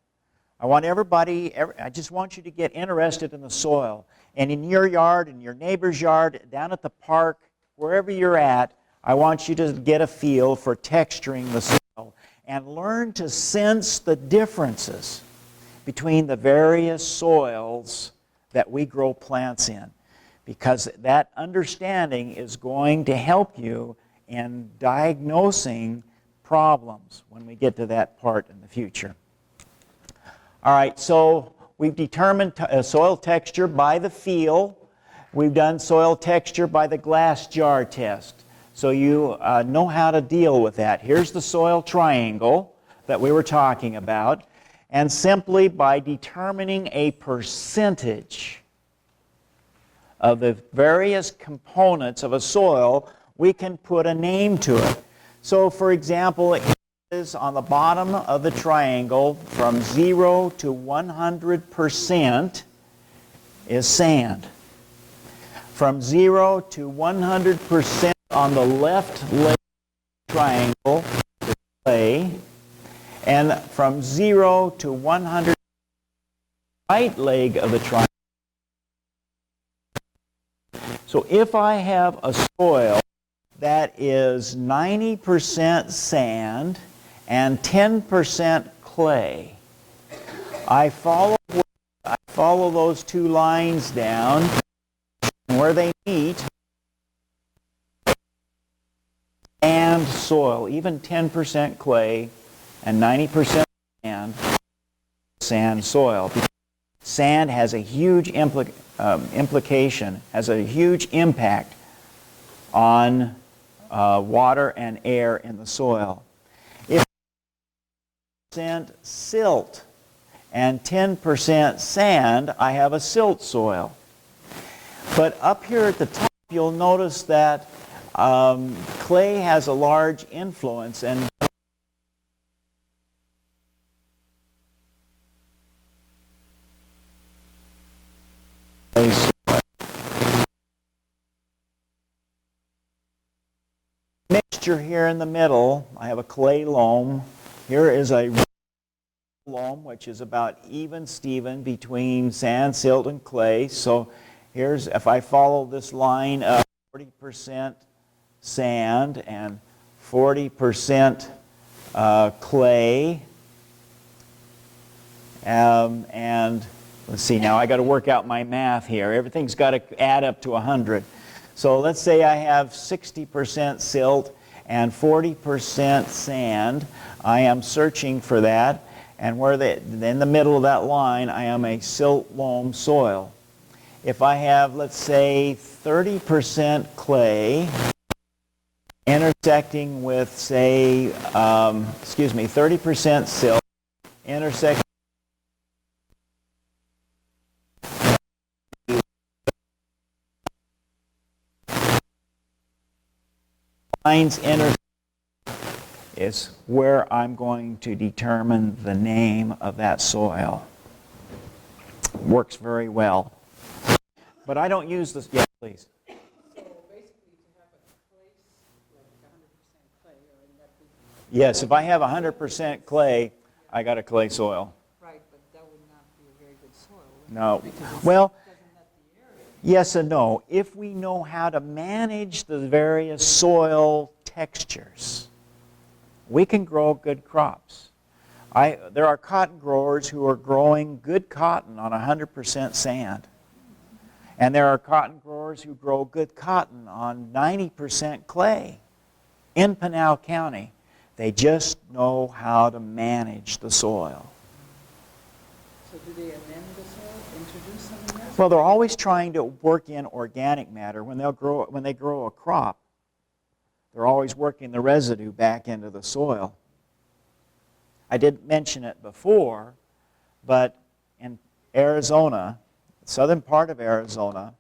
I just want you to get interested in the soil. And in your yard, in your neighbor's yard, down at the park, wherever you're at, I want you to get a feel for texturing the soil and learn to sense the differences between the various soils that we grow plants in, because that understanding is going to help you in diagnosing problems when we get to that part in the future. All right, so we've determined soil texture by the feel. We've done soil texture by the glass jar test. So you know how to deal with that. Here's the soil triangle that we were talking about. And simply by determining a percentage of the various components of a soil, we can put a name to it. So for example, it is on the bottom of the triangle from 0 to 100% is sand. From 0 to 100% on the left leg of the triangle is clay. And from 0 to 100 right leg of the triangle. So if I have a soil that is 90% sand and 10% clay, I follow those two lines down, and where they meet, and soil, even 10% clay and 90% sand soil. Sand has a huge implication, has a huge impact on water and air in the soil. If 10% silt and 10% sand, I have a silt soil. But up here at the top, you'll notice that clay has a large influence, and mixture here in the middle. I have a clay loam. Here is a loam, which is about even Steven between sand, silt, and clay. So here's, if I follow this line of 40% sand and 40% clay, and let's see, now I got to work out my math here. Everything's got to add up to 100. So let's say I have 60% silt and 40% sand. I am searching for that, and in the middle of that line, I am a silt loam soil. If I have, let's say, 30% clay intersecting with, say, 30% silt intersecting lines is where I'm going to determine the name of that soil. Works very well. But I don't use this. Yes, please. So basically, to have a place like 100% clay, or in that big. Yes, if I have 100% clay, I got a clay soil. Right, but that would not be a very good soil. No. Because Well, it doesn't have the area. yes and no. If we know how to manage the various soil textures, we can grow good crops. There are cotton growers who are growing good cotton on 100% sand. And there are cotton growers who grow good cotton on 90% clay in Pinal County. They just know how to manage the soil. So do they amend the soil, introduce something else? Well, they're always trying to work in organic matter. When they grow a crop, they're always working the residue back into the soil. I didn't mention it before, but in Arizona, southern part of Arizona,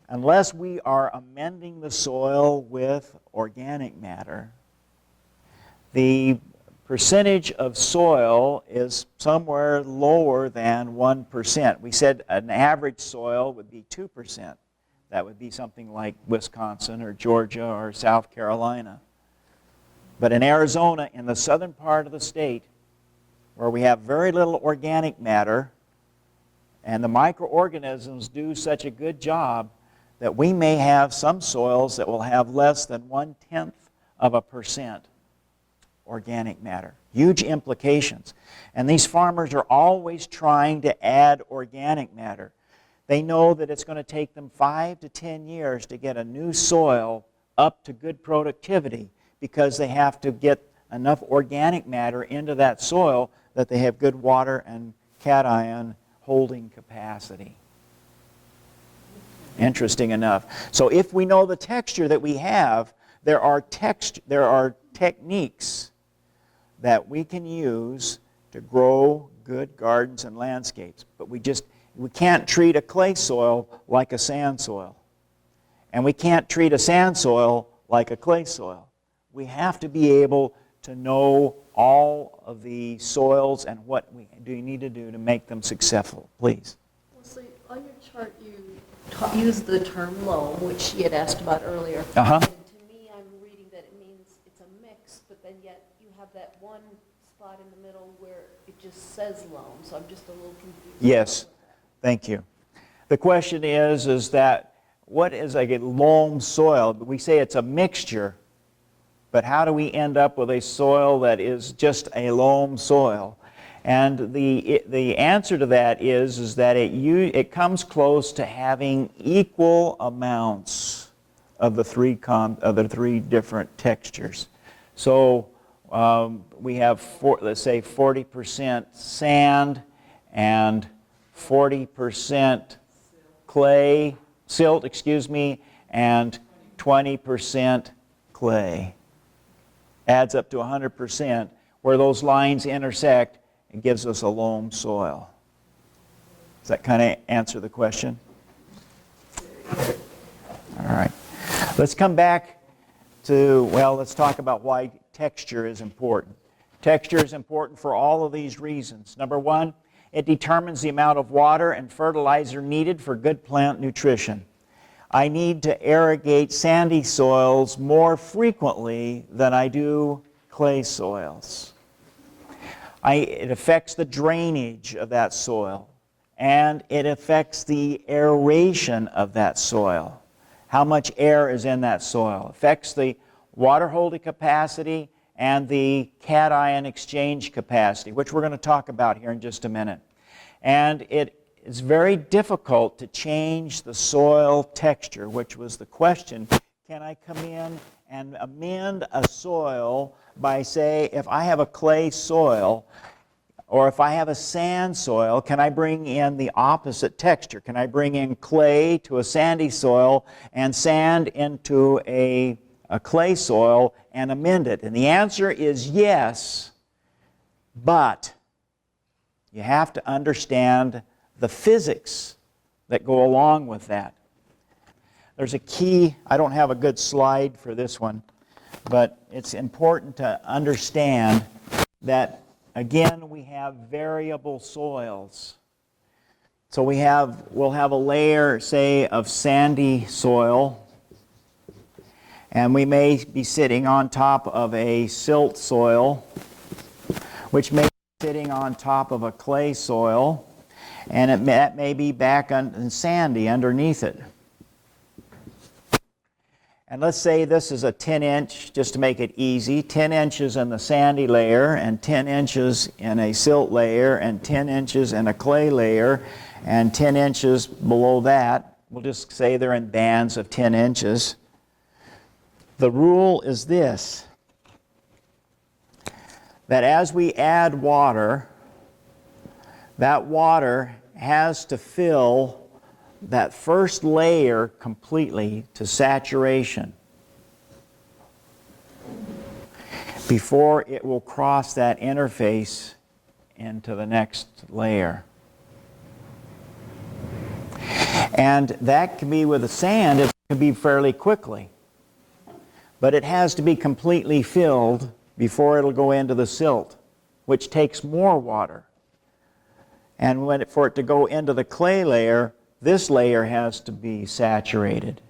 unless we are amending the soil with organic matter, the percentage of soil is somewhere lower than 1%. We said an average soil would be 2%. That would be something like Wisconsin or Georgia or South Carolina. But in Arizona, in the southern part of the state, where we have very little organic matter, and the microorganisms do such a good job that we may have some soils that will have less than 0.1% organic matter. Huge implications. And these farmers are always trying to add organic matter. They know that it's going to take them 5 to 10 years to get a new soil up to good productivity because they have to get enough organic matter into that soil that they have good water and cation holding capacity. Interesting enough. So if we know the texture that we have, there are techniques that we can use to grow good gardens and landscapes. But we can't treat a clay soil like a sand soil. And we can't treat a sand soil like a clay soil. We have to be able to know all of the soils and what we need to do to make them successful. Please. Well, so on your chart, you used the term loam, which she had asked about earlier. Uh-huh. And to me, I'm reading that it means it's a mix, but then yet you have that one spot in the middle where it just says loam, so I'm just a little confused. Yes. Thank you. The question is that what is a loam soil? We say it's a mixture, but how do we end up with a soil that is just a loam soil? And the answer to that is that it comes close to having equal amounts of the three different textures. So we have let's say 40% sand and 40% silt, and 20% clay. Adds up to 100%. Where those lines intersect, it gives us a loam soil. Does that kind of answer the question? All right. Let's come back to, let's talk about why texture is important. Texture is important for all of these reasons. Number one, it determines the amount of water and fertilizer needed for good plant nutrition. I need to irrigate sandy soils more frequently than I do clay soils. It affects the drainage of that soil, and it affects the aeration of that soil. How much air is in that soil? Affects the water holding capacity and the cation exchange capacity, which we're going to talk about here in just a minute. And it is very difficult to change the soil texture, which was the question. Can I come in and amend a soil by, say, if I have a clay soil or if I have a sand soil, can I bring in the opposite texture? Can I bring in clay to a sandy soil and sand into a clay soil and amend it? And the answer is yes, but you have to understand the physics that go along with that. There's a key, I don't have a good slide for this one, but it's important to understand that, again, we have variable soils. So we'll have a layer, say, of sandy soil, and we may be sitting on top of a silt soil, which may be sitting on top of a clay soil, and that may be back sandy underneath it. And let's say this is a 10-inch, just to make it easy, 10 inches in the sandy layer, and 10 inches in a silt layer, and 10 inches in a clay layer, and 10 inches below that. We'll just say they're in bands of 10 inches. The rule is this, that as we add water, that water has to fill that first layer completely to saturation before it will cross that interface into the next layer. And that can be with the sand, it can be fairly quickly. But it has to be completely filled before it'll go into the silt, which takes more water. And for it to go into the clay layer, this layer has to be saturated.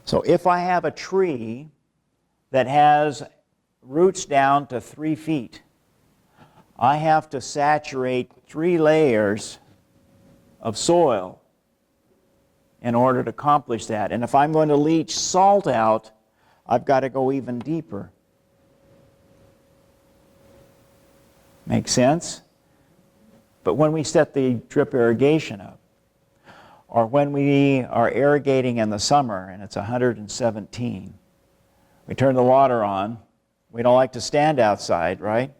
So if I have a tree that has roots down to 3 feet, I have to saturate 3 layers of soil in order to accomplish that. And if I'm going to leach salt out, I've got to go even deeper. Make sense? But when we set the drip irrigation up, or when we are irrigating in the summer and it's 117. We turn the water on. We don't like to stand outside, right?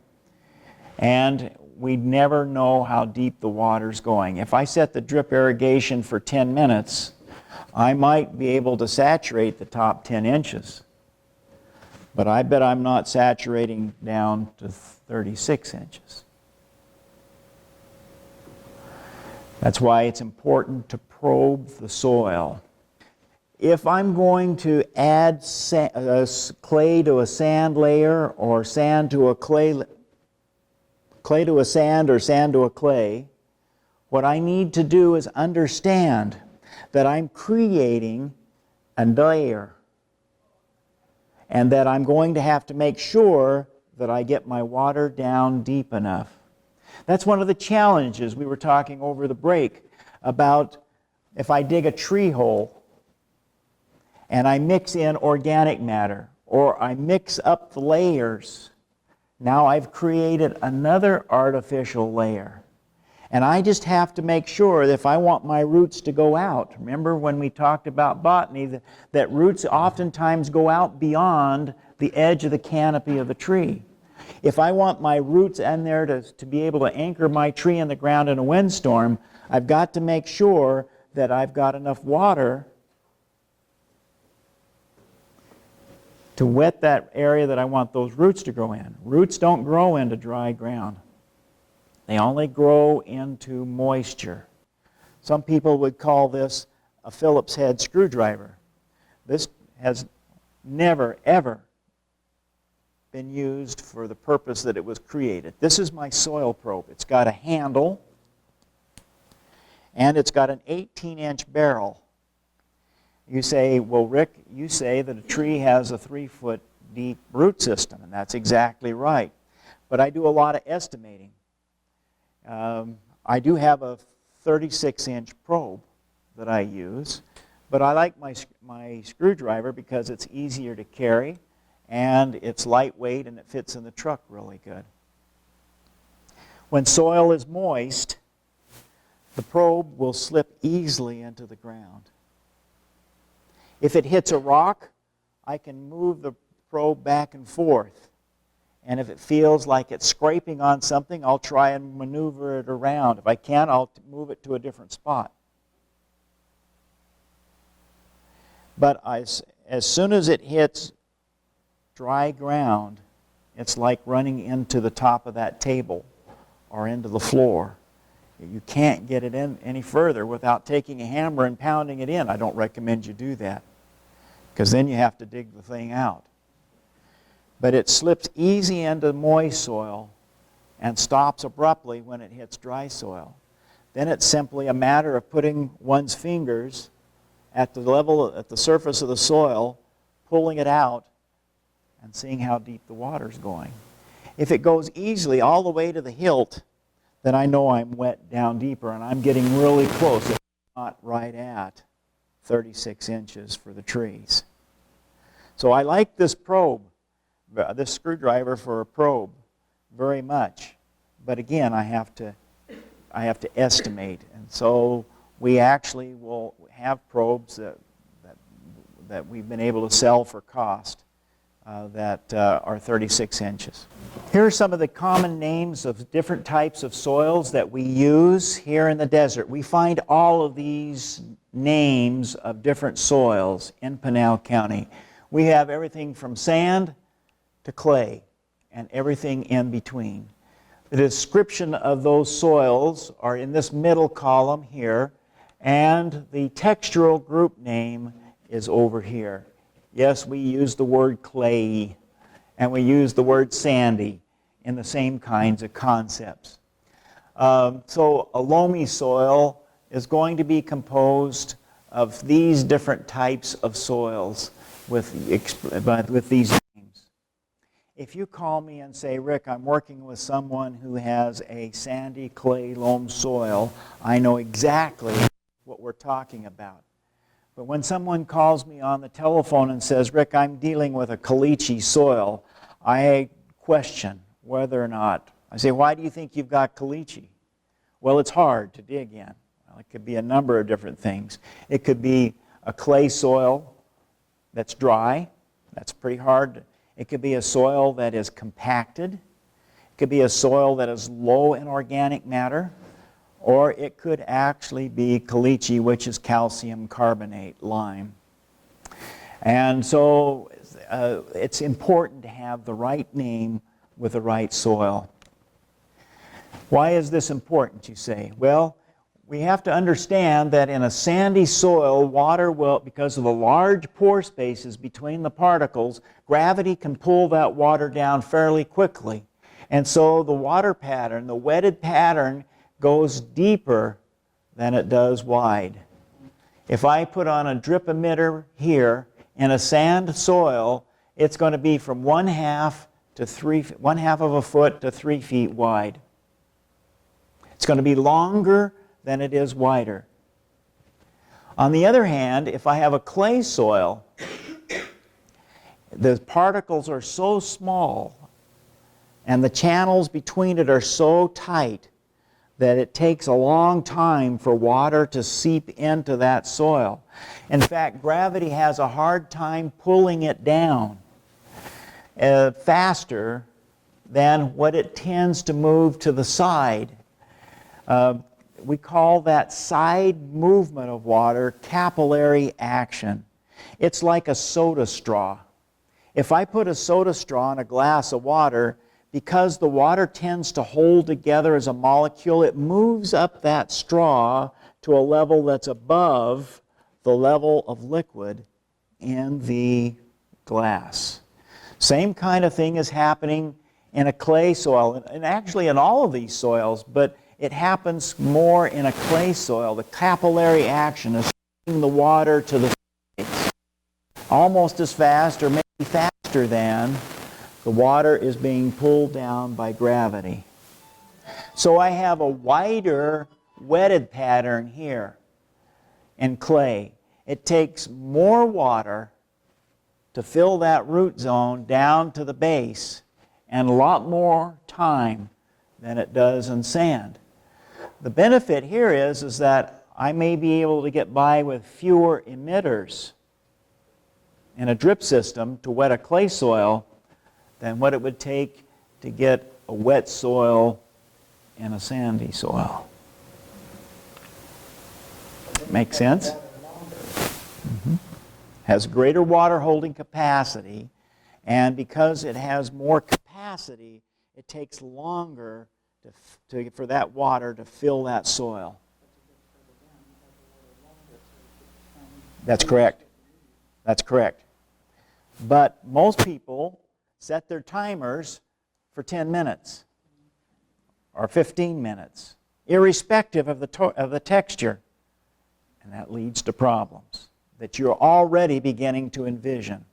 And we never know how deep the water's going. If I set the drip irrigation for 10 minutes, I might be able to saturate the top 10 inches. But I bet I'm not saturating down to 36 inches. That's why it's important to probe the soil. If I'm going to add clay to a sand layer or sand to a clay to a sand or sand to a clay, what I need to do is understand that I'm creating a layer and that I'm going to have to make sure that I get my water down deep enough. That's one of the challenges we were talking over the break about. If I dig a tree hole and I mix in organic matter or I mix up the layers, now I've created another artificial layer. And I just have to make sure that if I want my roots to go out, remember when we talked about botany, that roots oftentimes go out beyond the edge of the canopy of the tree. If I want my roots in there to be able to anchor my tree in the ground in a windstorm, I've got to make sure that I've got enough water to wet that area that I want those roots to grow in. Roots don't grow into dry ground. They only grow into moisture. Some people would call this a Phillips head screwdriver. This has never, ever been used for the purpose that it was created. This is my soil probe. It's got a handle, and it's got an 18-inch barrel. You say, well, Rick, you say that a tree has a 3-foot deep root system, and that's exactly right. But I do a lot of estimating. I do have a 36-inch probe that I use, but I like my screwdriver because it's easier to carry, and it's lightweight, and it fits in the truck really good. When soil is moist, the probe will slip easily into the ground. If it hits a rock, I can move the probe back and forth. And if it feels like it's scraping on something, I'll try and maneuver it around. If I can't, I'll move it to a different spot. But as soon as it hits dry ground, it's like running into the top of that table or into the floor. You can't get it in any further without taking a hammer and pounding it in. I don't recommend you do that, because then you have to dig the thing out. But it slips easy into moist soil and stops abruptly when it hits dry soil. Then it's simply a matter of putting one's fingers at the surface of the soil, pulling it out, and seeing how deep the water's going. If it goes easily all the way to the hilt, then I know I'm wet down deeper and I'm getting really close, if not right at 36 inches for the trees. So I like this probe, this screwdriver for a probe, very much. But again, I have to estimate. And so we actually will have probes that we've been able to sell for cost that are 36 inches. Here are some of the common names of different types of soils that we use here in the desert. We find all of these names of different soils in Pinal County. We have everything from sand to clay and everything in between. The description of those soils are in this middle column here, and the textural group name is over here. Yes, we use the word clay, and we use the word sandy in the same kinds of concepts. So a loamy soil is going to be composed of these different types of soils with these names. If you call me and say, Rick, I'm working with someone who has a sandy clay loam soil, I know exactly what we're talking about. But when someone calls me on the telephone and says, Rick, I'm dealing with a Caliche soil, I question whether or not. I say, why do you think you've got Caliche? Well, it's hard to dig in. Well, it could be a number of different things. It could be a clay soil that's dry. That's pretty hard. It could be a soil that is compacted. It could be a soil that is low in organic matter. Or it could actually be caliche, which is calcium carbonate, lime. And so it's important to have the right name with the right soil. Why is this important, you say? Well, we have to understand that in a sandy soil, water will, because of the large pore spaces between the particles, gravity can pull that water down fairly quickly. And so the water pattern, the wetted pattern, goes deeper than it does wide. If I put on a drip emitter here in a sand soil, it's going to be from 1/2 of a foot to 3 feet wide. It's going to be longer than it is wider. On the other hand, if I have a clay soil, the particles are so small and the channels between it are so tight that it takes a long time for water to seep into that soil. In fact, gravity has a hard time pulling it down faster than what it tends to move to the side. We call that side movement of water capillary action. It's like a soda straw. If I put a soda straw in a glass of water, because the water tends to hold together as a molecule, it moves up that straw to a level that's above the level of liquid in the glass. Same kind of thing is happening in a clay soil, and actually in all of these soils, but it happens more in a clay soil. The capillary action is pushing the water to the sides almost as fast or maybe faster than the water is being pulled down by gravity. So I have a wider wetted pattern here in clay. It takes more water to fill that root zone down to the base and a lot more time than it does in sand. The benefit here is that I may be able to get by with fewer emitters in a drip system to wet a clay soil than what it would take to get a wet soil in a sandy soil. Make sense? Mm-hmm. Has greater water holding capacity, and because it has more capacity, it takes longer for that water to fill that soil. That's correct. That's correct. But most people set their timers for 10 minutes or 15 minutes, irrespective of the texture. And that leads to problems that you're already beginning to envision.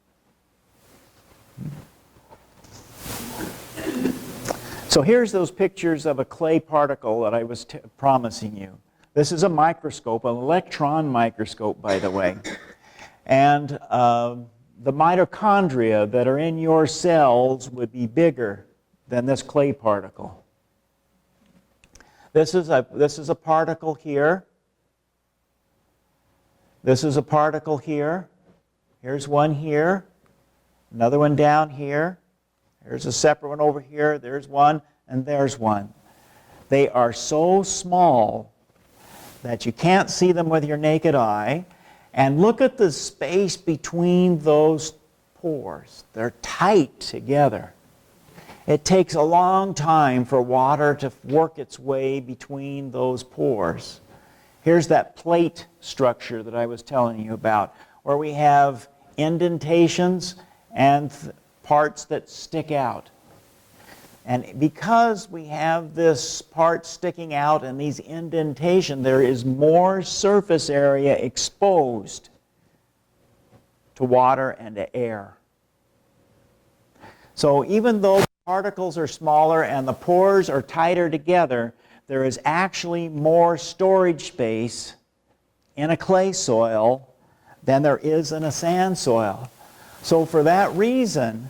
So here's those pictures of a clay particle that I was promising you. This is a microscope, an electron microscope, by the way. And the mitochondria that are in your cells would be bigger than this clay particle. This is a particle here. This is a particle here. Here's one here. Another one down here. There's a separate one over here. There's one, and there's one. They are so small that you can't see them with your naked eye. And look at the space between those pores. They're tight together. It takes a long time for water to work its way between those pores. Here's that plate structure that I was telling you about, where we have indentations and parts that stick out. And because we have this part sticking out and these indentations, there is more surface area exposed to water and to air. So even though the particles are smaller and the pores are tighter together, there is actually more storage space in a clay soil than there is in a sand soil. So for that reason,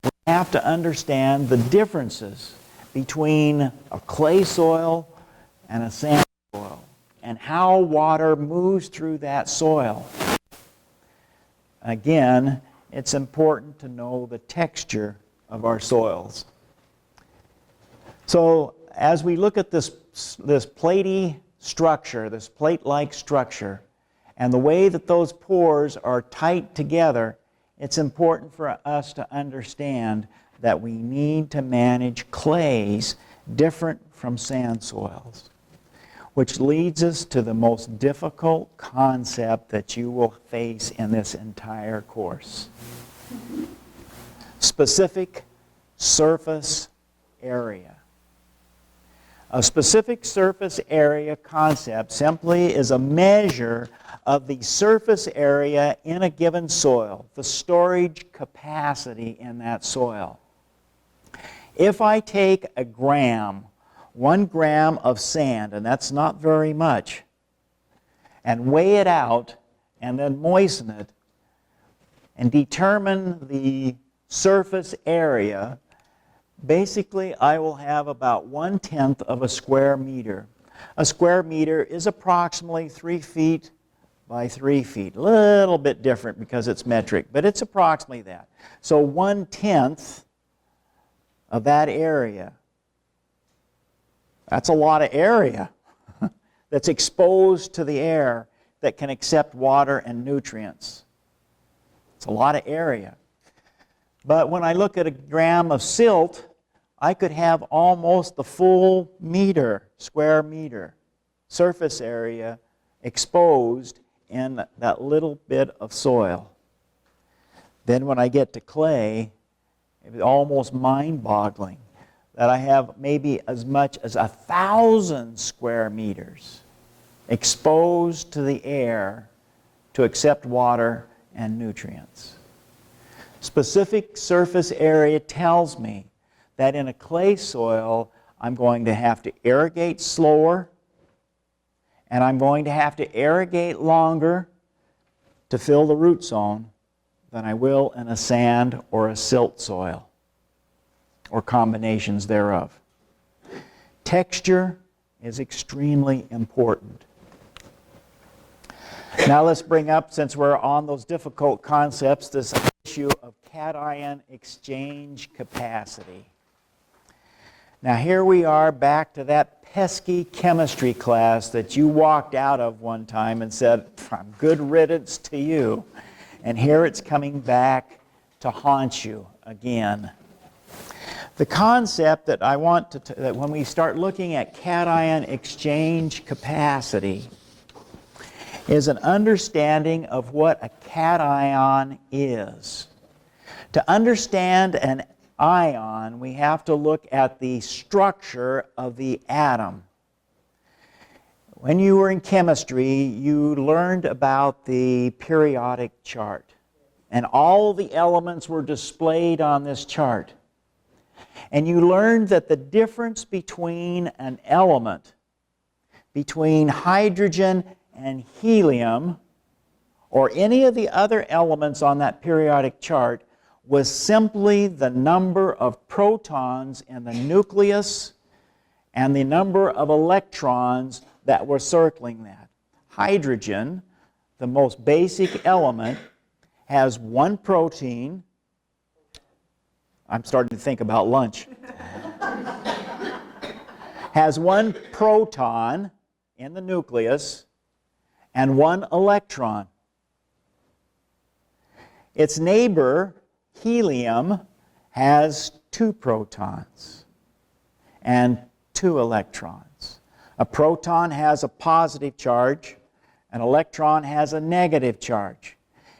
we have to understand the differences between a clay soil and a sand soil. And and how water moves through that soil. Again, it's important to know the texture of our soils. So as we look at this platey structure, this plate-like structure, and the way that those pores are tight together, it's important for us to understand that we need to manage clays different from sand soils, which leads us to the most difficult concept that you will face in this entire course. Specific surface area. A specific surface area concept simply is a measure of the surface area in a given soil, the storage capacity in that soil. If I take a gram, 1 gram of sand, and that's not very much, and weigh it out and then moisten it and determine the surface area, basically I will have about 1/10 of a square meter. A square meter is approximately 3 feet by 3 feet. A little bit different because it's metric, but it's approximately that. So 1/10 of that area. That's a lot of area that's exposed to the air that can accept water and nutrients. It's a lot of area. But when I look at a gram of silt, I could have almost the full meter, square meter, surface area exposed in that little bit of soil. Then when I get to clay, it's almost mind-boggling that I have maybe as much as 1,000 square meters exposed to the air to accept water and nutrients. Specific surface area tells me that in a clay soil, I'm going to have to irrigate slower, and I'm going to have to irrigate longer to fill the root zone than I will in a sand or a silt soil, or combinations thereof. Texture is extremely important. Now let's bring up, since we're on those difficult concepts, this issue of cation exchange capacity. Now here we are back to that pesky chemistry class that you walked out of one time and said, good riddance to you. And here it's coming back to haunt you again. The concept that I want that when we start looking at cation exchange capacity is an understanding of what a cation is. To understand an ion, we have to look at the structure of the atom. When you were in chemistry, you learned about the periodic chart, and all the elements were displayed on this chart. And you learned that the difference between an element, between hydrogen and helium, or any of the other elements on that periodic chart, was simply the number of protons in the nucleus and the number of electrons that were circling that. Hydrogen, the most basic element, has 1 protein. I'm starting to think about lunch. Has 1 proton in the nucleus and 1 electron. Its neighbor, helium, has 2 protons and 2 electrons. A proton has a positive charge, an electron has a negative charge,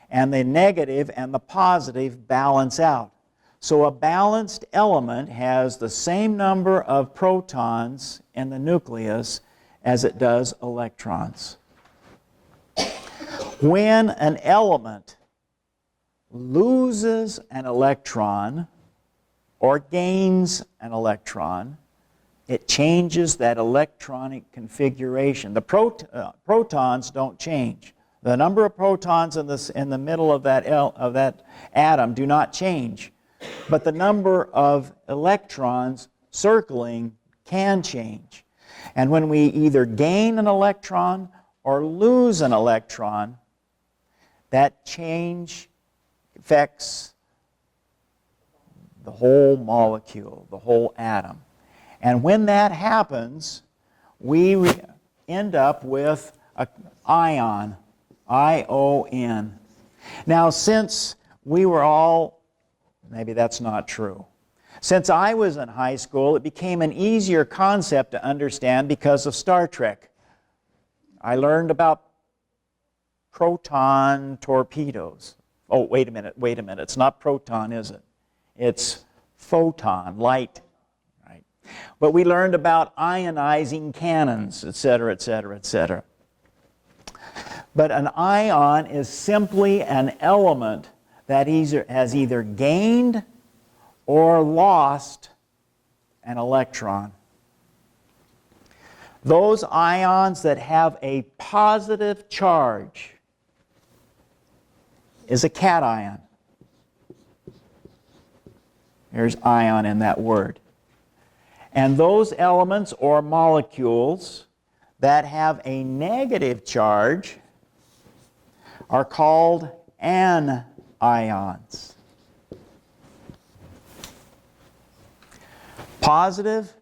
and the negative and the positive balance out. So a balanced element has the same number of protons in the nucleus as it does electrons. When an element loses an electron or gains an electron, it changes that electronic configuration. The protons don't change. The number of protons in the middle of that atom do not change. But the number of electrons circling can change. And when we either gain an electron or lose an electron, that change affects the whole molecule, the whole atom. And when that happens, we end up with an ion, I-O-N. Now, since we were all, maybe that's not true. Since I was in high school, it became an easier concept to understand because of Star Trek. I learned about proton torpedoes. Oh, wait a minute. It's not proton, is it? It's photon, light. Right? But we learned about ionizing cannons, etc., etc., etc. But an ion is simply an element that has either gained or lost an electron. Those ions that have a positive charge is a cation. There's ion in that word. And those elements or molecules that have a negative charge are called anions. Positive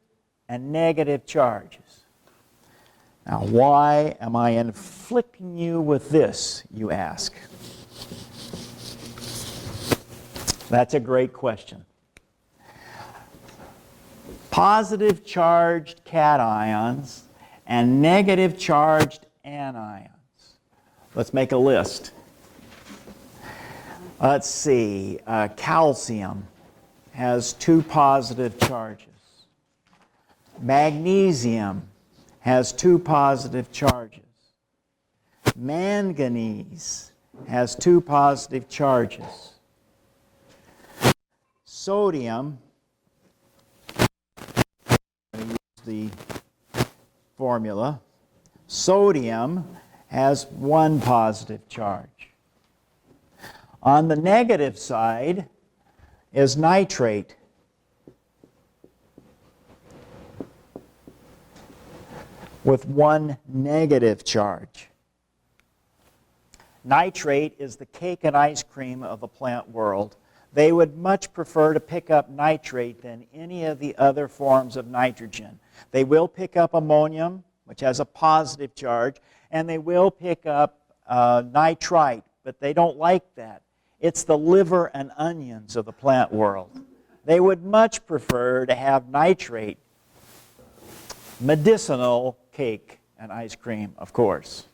and negative charges. Now, why am I inflicting you with this, you ask? That's a great question. Positive charged cations and negative charged anions. Let's make a list. Let's see. Calcium has 2 positive charges. Magnesium has 2 positive charges. Manganese has 2 positive charges. Sodium, I'm going to use the formula. Sodium has 1 positive charge. On the negative side is nitrate. With 1 negative charge. Nitrate is the cake and ice cream of the plant world. They would much prefer to pick up nitrate than any of the other forms of nitrogen. They will pick up ammonium, which has a positive charge, and they will pick up nitrite, but they don't like that. It's the liver and onions of the plant world. They would much prefer to have nitrate, medicinal cake and ice cream, of course.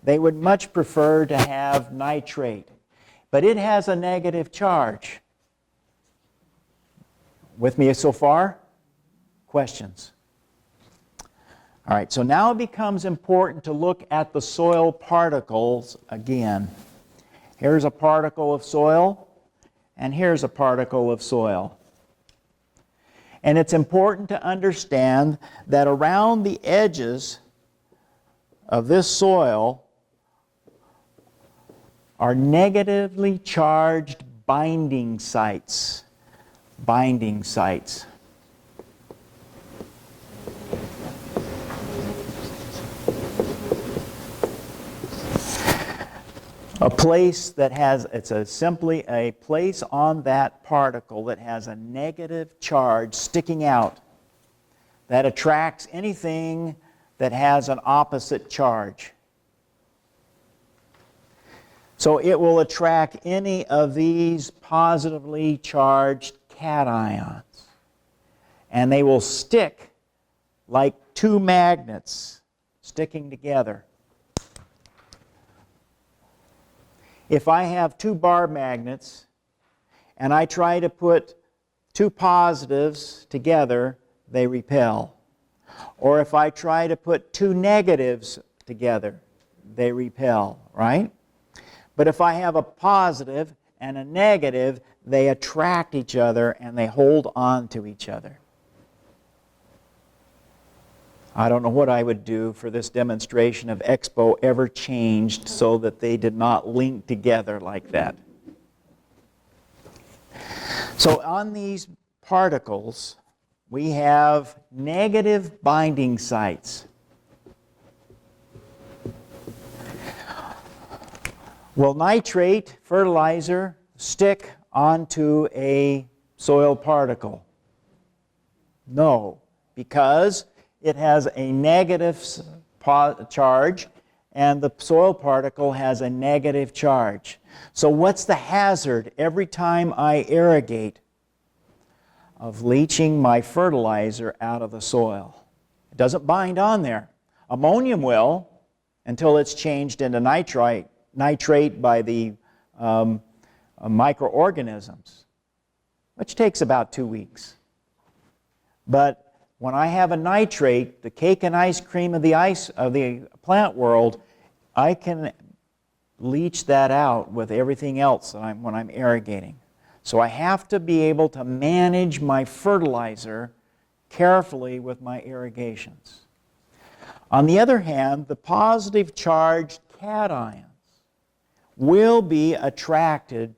They would much prefer to have nitrate, but it has a negative charge. With me so far? Questions? All right, so now it becomes important to look at the soil particles again. Here's a particle of soil, and here's a particle of soil. And it's important to understand that around the edges of this soil are negatively charged binding sites. Binding sites. A place that has, simply a place on that particle that has a negative charge sticking out that attracts anything that has an opposite charge. So it will attract any of these positively charged cations. And they will stick like 2 magnets sticking together. If I have 2 bar magnets and I try to put 2 positives together, they repel. Or if I try to put 2 negatives together, they repel, right? But if I have a positive and a negative, they attract each other and they hold on to each other. I don't know what I would do for this demonstration if Expo ever changed so that they did not link together like that. So on these particles, we have negative binding sites. Will nitrate fertilizer stick onto a soil particle? No, because it has a negative charge and the soil particle has a negative charge. So what's the hazard every time I irrigate of leaching my fertilizer out of the soil? It doesn't bind on there. Ammonium will until it's changed into nitrate by the microorganisms, which takes about 2 weeks. But when I have a nitrate, the cake and ice cream of the plant world, I can leach that out with everything else when I'm irrigating. So I have to be able to manage my fertilizer carefully with my irrigations. On the other hand, the positive charged cations will be attracted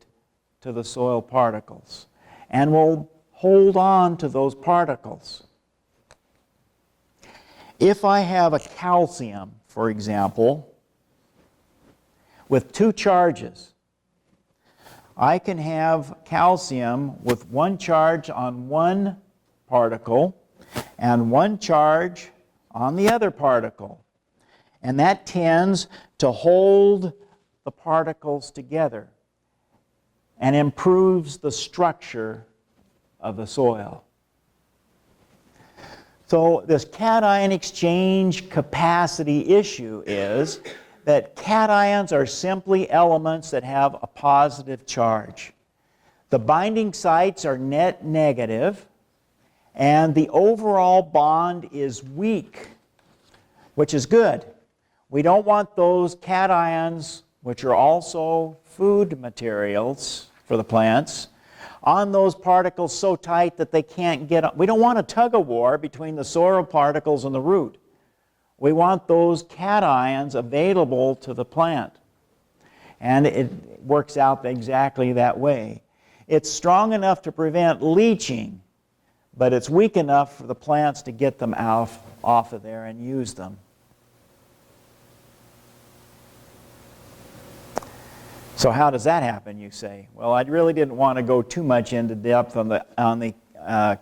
to the soil particles and will hold on to those particles. If I have a calcium, for example, with 2 charges, I can have calcium with 1 charge on one particle and 1 charge on the other particle. And that tends to hold the particles together and improves the structure of the soil. So this cation exchange capacity issue is that cations are simply elements that have a positive charge. The binding sites are net negative, and the overall bond is weak, which is good. We don't want those cations, which are also food materials for the plants, on those particles so tight that they can't get up. We don't want a tug-of-war between the soil particles and the root. We want those cations available to the plant. And it works out exactly that way. It's strong enough to prevent leaching, but it's weak enough for the plants to get them off of there and use them. So how does that happen, you say? Well, I really didn't want to go too much into depth on the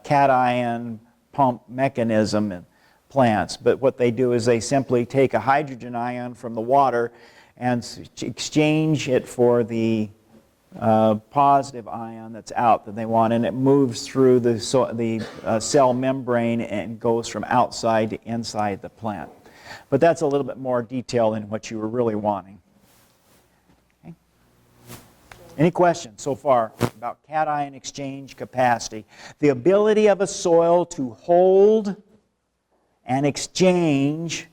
cation pump mechanism in plants, but what they do is they simply take a hydrogen ion from the water and exchange it for the positive ion that's out that they want, and it moves through the cell membrane and goes from outside to inside the plant. But that's a little bit more detail than what you were really wanting. Any questions so far about cation exchange capacity? The ability of a soil to hold and exchange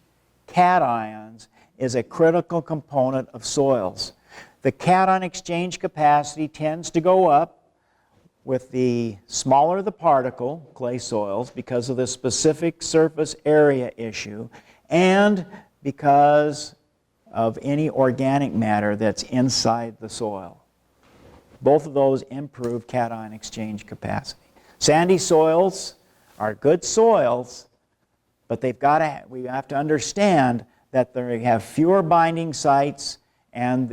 cations is a critical component of soils. The cation exchange capacity tends to go up with the smaller the particle, clay soils, because of the specific surface area issue and because of any organic matter that's inside the soil. Both of those improve cation exchange capacity. Sandy soils are good soils, but we have to understand that they have fewer binding sites, and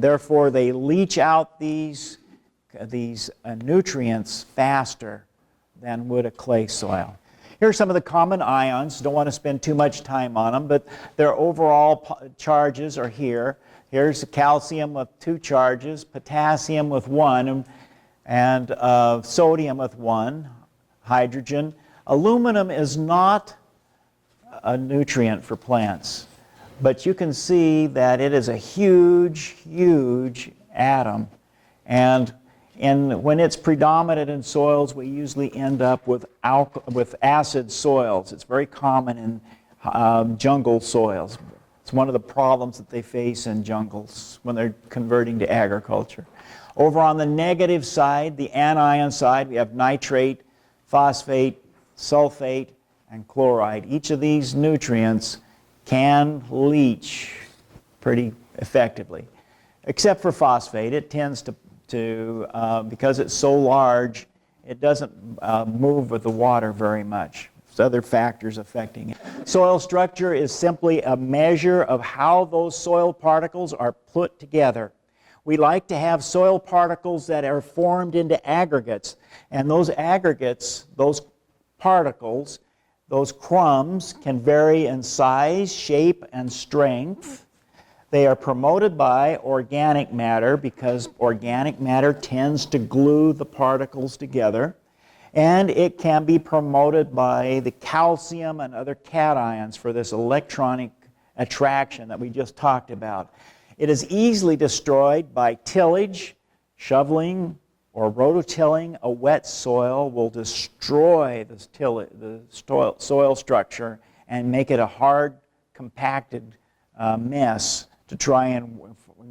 therefore they leach out these nutrients faster than would a clay soil. Here are some of the common ions. Don't want to spend too much time on them, but their overall charges are here. Here's the calcium with 2 charges, potassium with 1, and sodium with 1, hydrogen. Aluminum is not a nutrient for plants, but you can see that it is a huge, huge atom. And when it's predominant in soils, we usually end up with acid soils. It's very common in jungle soils. It's one of the problems that they face in jungles when they're converting to agriculture. Over on the negative side, the anion side, we have nitrate, phosphate, sulfate, and chloride. Each of these nutrients can leach pretty effectively, except for phosphate. It tends to because it's so large, It doesn't move with the water very much. There's other factors affecting it. Soil structure is simply a measure of how those soil particles are put together. We like to have soil particles that are formed into aggregates, and those aggregates, those particles, those crumbs can vary in size, shape, and strength. They are promoted by organic matter because organic matter tends to glue the particles together. And it can be promoted by the calcium and other cations for this electronic attraction that we just talked about. It is easily destroyed by tillage, shoveling, or rototilling. A wet soil will destroy the soil structure and make it a hard, compacted mess to try and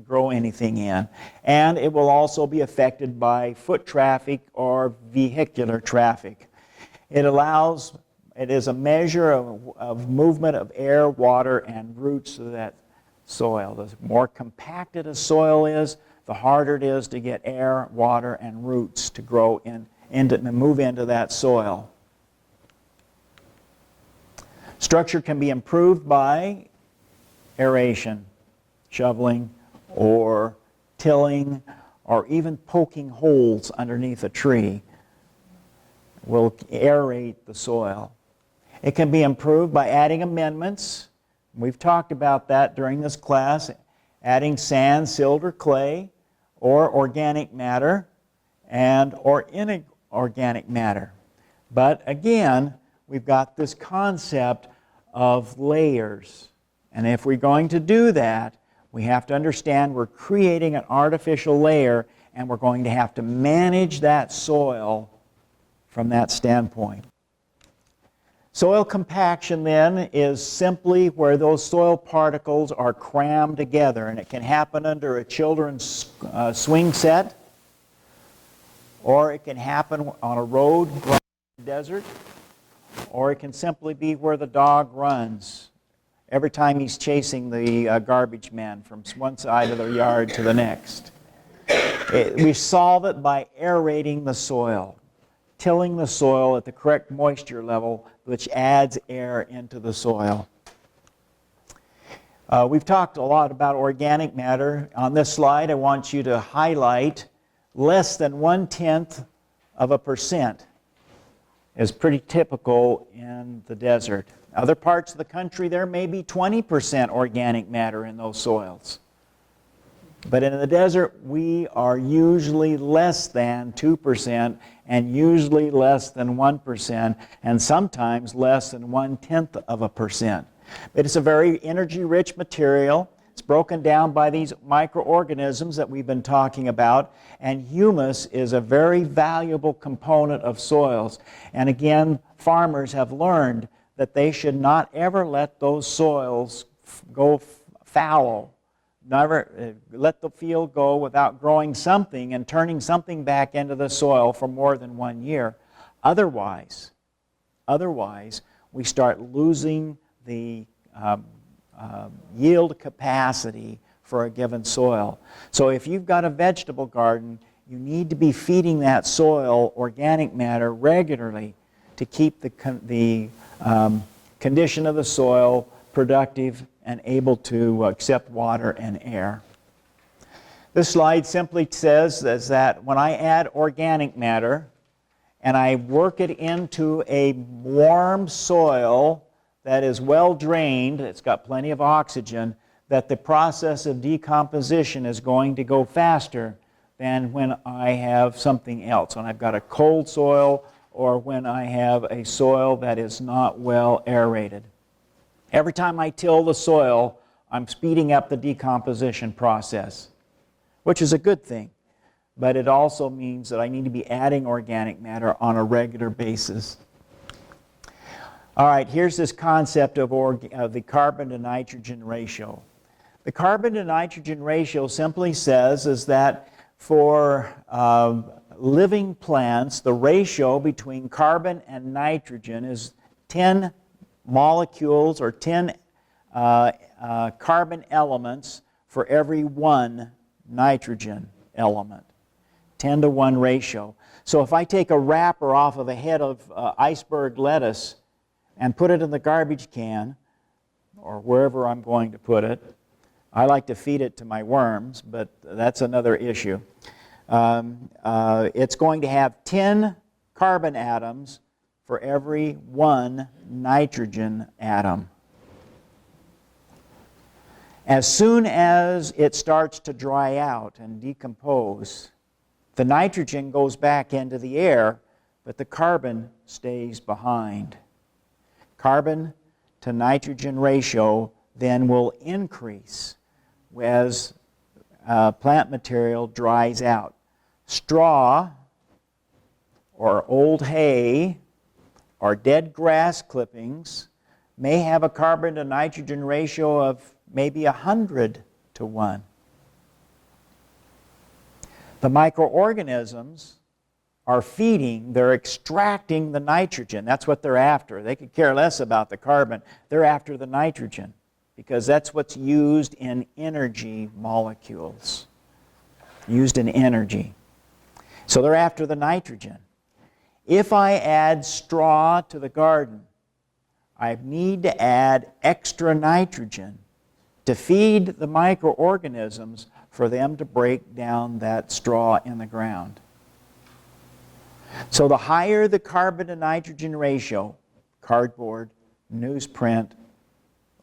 grow anything in. And it will also be affected by foot traffic or vehicular traffic. It is a measure of movement of air, water, and roots of that soil. The more compacted a soil is, the harder it is to get air, water, and roots to grow move into that soil. Structure can be improved by aeration, shoveling, or tilling, or even poking holes underneath a tree will aerate the soil. It can be improved by adding amendments. We've talked about that during this class, adding sand, silt, or clay, or organic matter, or inorganic matter. But again, we've got this concept of layers. And if we're going to do that, we have to understand we're creating an artificial layer, and we're going to have to manage that soil from that standpoint. Soil compaction, then, is simply where those soil particles are crammed together, and it can happen under a children's swing set, or it can happen on a road in the desert, or it can simply be where the dog runs every time he's chasing the garbage man from one side of the yard to the next. We solve it by aerating the soil, tilling the soil at the correct moisture level, which adds air into the soil. We've talked a lot about organic matter. On this slide, I want you to highlight less than 0.1% is pretty typical in the desert. Other parts of the country, there may be 20% organic matter in those soils. But in the desert, we are usually less than 2% and usually less than 1% and sometimes less than 0.1%. But it's a very energy-rich material. It's broken down by these microorganisms that we've been talking about, and humus is a very valuable component of soils. And again, farmers have learned that they should not ever let those soils go fallow. Never let the field go without growing something and turning something back into the soil for more than 1 year. Otherwise, we start losing the yield capacity for a given soil. So if you've got a vegetable garden, you need to be feeding that soil organic matter regularly to keep the condition of the soil productive and able to accept water and air. This slide simply says that when I add organic matter and I work it into a warm soil that is well drained, it's got plenty of oxygen, that the process of decomposition is going to go faster than when I have something else, when I've got a cold soil or when I have a soil that is not well aerated. Every time I till the soil, I'm speeding up the decomposition process, which is a good thing. But it also means that I need to be adding organic matter on a regular basis. All right, here's this concept of the carbon to nitrogen ratio. The carbon to nitrogen ratio simply says is that for living plants, the ratio between carbon and nitrogen is 10 molecules or 10 carbon elements for every 1 nitrogen element. 10-to-1 ratio. So if I take a wrapper off of a head of iceberg lettuce and put it in the garbage can, or wherever I'm going to put it, I like to feed it to my worms, but that's another issue. It's going to have 10 carbon atoms for every 1 nitrogen atom. As soon as it starts to dry out and decompose, the nitrogen goes back into the air, but the carbon stays behind. Carbon to nitrogen ratio then will increase as plant material dries out. Straw or old hay or dead grass clippings may have a carbon to nitrogen ratio of maybe 100-to-1. The microorganisms are feeding, they're extracting the nitrogen. That's what they're after. They could care less about the carbon. They're after the nitrogen because that's what's used in energy molecules. Used in energy. So they're after the nitrogen. If I add straw to the garden, I need to add extra nitrogen to feed the microorganisms for them to break down that straw in the ground. So the higher the carbon to nitrogen ratio, cardboard, newsprint,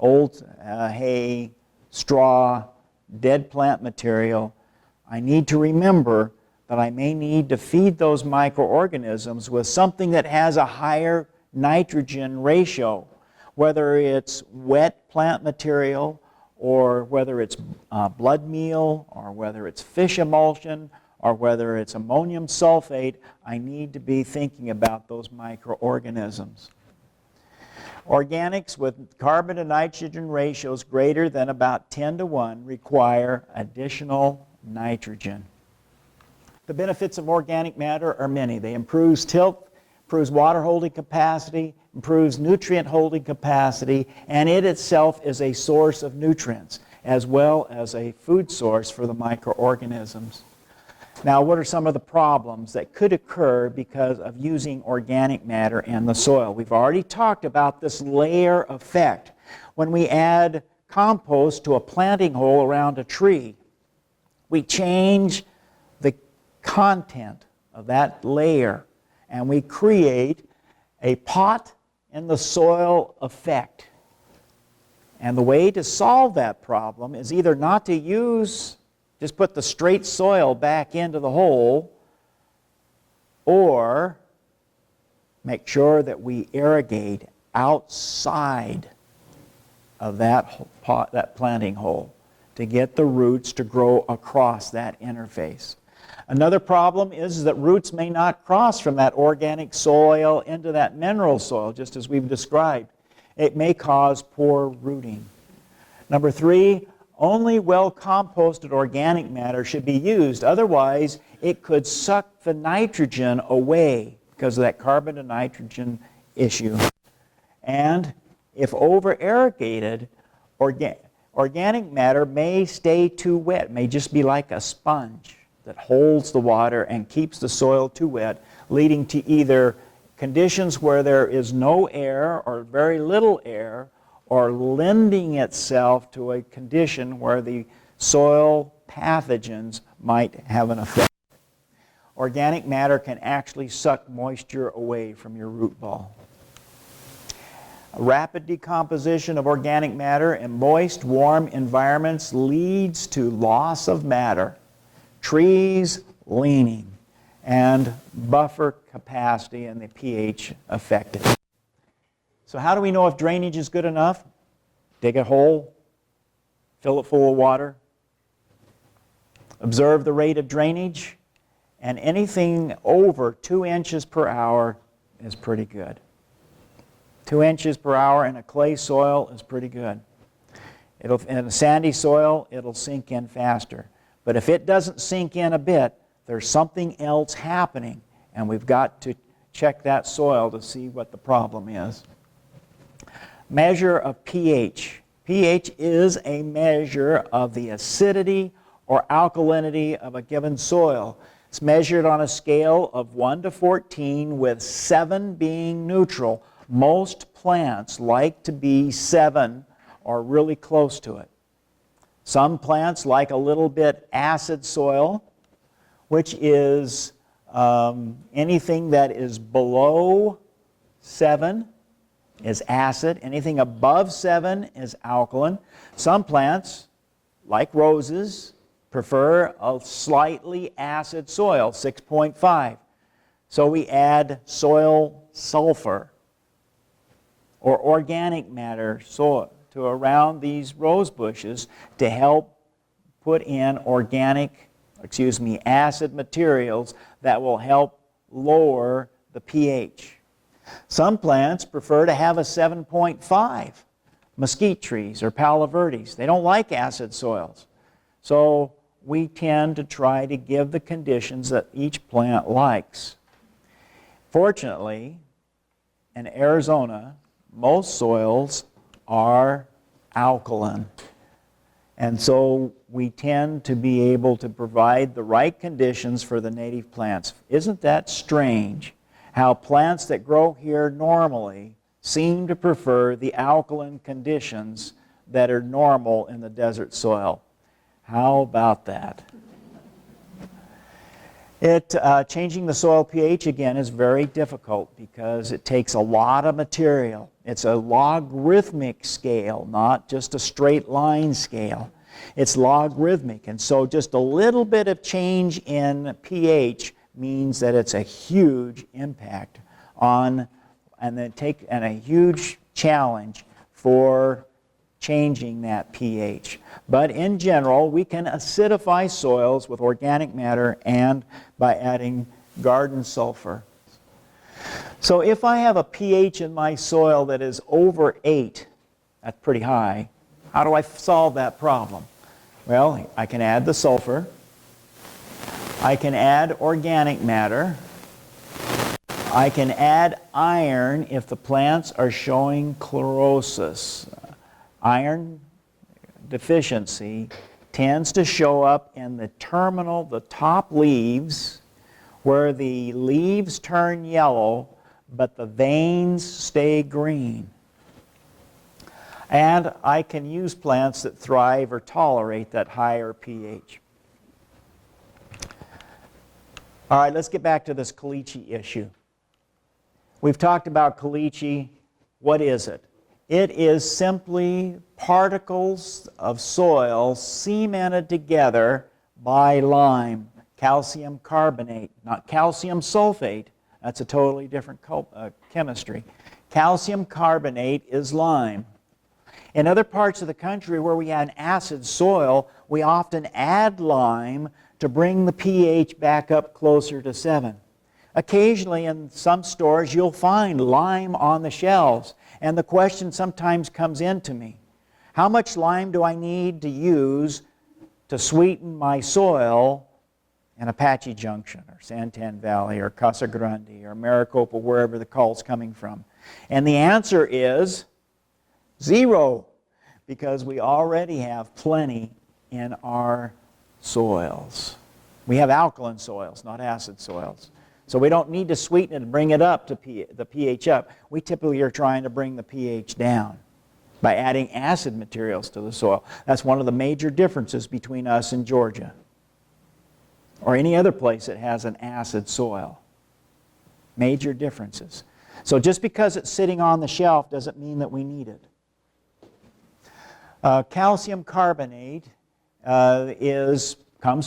old hay, straw, dead plant material, I need to remember that I may need to feed those microorganisms with something that has a higher nitrogen ratio, whether it's wet plant material or whether it's blood meal or whether it's fish emulsion or whether it's ammonium sulfate. I need to be thinking about those microorganisms. Organics with carbon to nitrogen ratios greater than about 10-to-1 require additional nitrogen. The benefits of organic matter are many. They improves tilth, improves water holding capacity, improves nutrient holding capacity, and it itself is a source of nutrients as well as a food source for the microorganisms. Now, what are some of the problems that could occur because of using organic matter in the soil? We've already talked about this layer effect. When we add compost to a planting hole around a tree, we change the content of that layer and we create a pot in the soil effect. And the way to solve that problem is either not to use, just put the straight soil back into the hole, or make sure that we irrigate outside of that pot, that planting hole, to get the roots to grow across that interface. Another problem is that roots may not cross from that organic soil into that mineral soil, just as we've described. It may cause poor rooting. Number 3, only well-composted organic matter should be used. Otherwise, it could suck the nitrogen away because of that carbon to nitrogen issue. And if over-irrigated, organic matter may stay too wet, may just be like a sponge that holds the water and keeps the soil too wet, leading to either conditions where there is no air or very little air, or lending itself to a condition where the soil pathogens might have an effect. Organic matter can actually suck moisture away from your root ball. Rapid decomposition of organic matter in moist, warm environments leads to loss of matter, trees leaning, and buffer capacity and the pH affected. So how do we know if drainage is good enough? Dig a hole, fill it full of water, observe the rate of drainage, and anything over 2 inches per hour is pretty good. 2 inches per hour in a clay soil is pretty good. In a sandy soil, it'll sink in faster. But if it doesn't sink in a bit, there's something else happening, and we've got to check that soil to see what the problem is. Measure of pH. pH is a measure of the acidity or alkalinity of a given soil. It's measured on a scale of 1 to 14, with 7 being neutral. Most plants like to be 7 or really close to it. Some plants like a little bit acid soil, which is anything that is below 7 is acid. Anything above 7 is alkaline. Some plants, like roses, prefer a slightly acid soil, 6.5. So we add soil sulfur or organic matter to around these rose bushes to help put in acid materials that will help lower the pH. Some plants prefer to have a 7.5, mesquite trees or palo verdes. They don't like acid soils. So we tend to try to give the conditions that each plant likes. Fortunately, in Arizona, most soils are alkaline. And so we tend to be able to provide the right conditions for the native plants. Isn't that strange? How plants that grow here normally seem to prefer the alkaline conditions that are normal in the desert soil. How about that? Changing the soil pH again is very difficult because it takes a lot of material. It's a logarithmic scale, not just a straight line scale. It's logarithmic, and so just a little bit of change in pH means that it's a huge impact on, and a huge challenge for changing that pH. But in general, we can acidify soils with organic matter and by adding garden sulfur. So if I have a pH in my soil that is over 8, that's pretty high, how do I solve that problem? Well, I can add the sulfur, I can add organic matter, I can add iron if the plants are showing chlorosis. Iron deficiency tends to show up in the top leaves, where the leaves turn yellow, but the veins stay green. And I can use plants that thrive or tolerate that higher pH. All right, let's get back to this caliche issue. We've talked about caliche. What is it? It is simply particles of soil cemented together by lime, calcium carbonate, not calcium sulfate. That's a totally different chemistry. Calcium carbonate is lime. In other parts of the country where we have an acid soil, we often add lime to bring the pH back up closer to 7. Occasionally in some stores you'll find lime on the shelves. And the question sometimes comes into me, how much lime do I need to use to sweeten my soil in Apache Junction or Santan Valley or Casa Grande or Maricopa, wherever the call's coming from? And the answer is 0, because we already have plenty in our soils. We have alkaline soils, not acid soils. So we don't need to sweeten it and bring it up to the pH up. We typically are trying to bring the pH down by adding acid materials to the soil. That's one of the major differences between us and Georgia or any other place that has an acid soil. Major differences. So just because it's sitting on the shelf doesn't mean that we need it. Calcium carbonate comes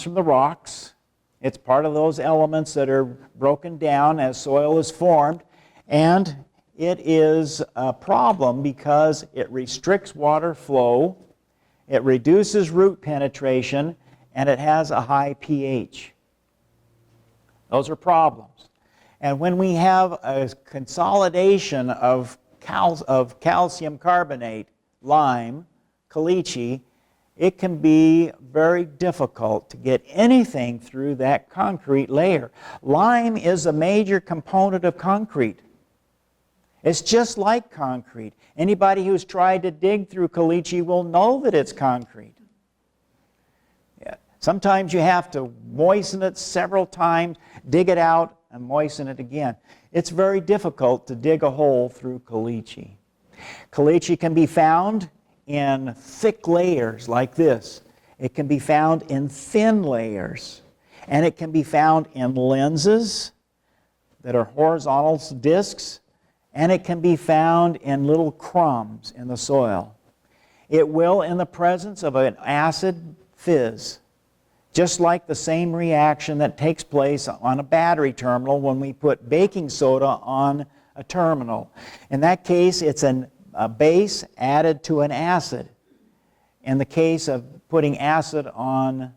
from the rocks. It's part of those elements that are broken down as soil is formed, and it is a problem because it restricts water flow, it reduces root penetration, and it has a high pH. Those are problems. And when we have a consolidation of calcium carbonate, lime, caliche, it can be very difficult to get anything through that concrete layer. Lime is a major component of concrete. It's just like concrete. Anybody who's tried to dig through caliche will know that it's concrete. Yeah. Sometimes you have to moisten it several times, dig it out, and moisten it again. It's very difficult to dig a hole through caliche. Caliche can be found in thick layers like this. It can be found in thin layers. And it can be found in lenses that are horizontal discs. And it can be found in little crumbs in the soil. It will, in the presence of an acid, fizz. Just like the same reaction that takes place on a battery terminal when we put baking soda on a terminal. In that case, it's a base added to an acid. In the case of putting acid on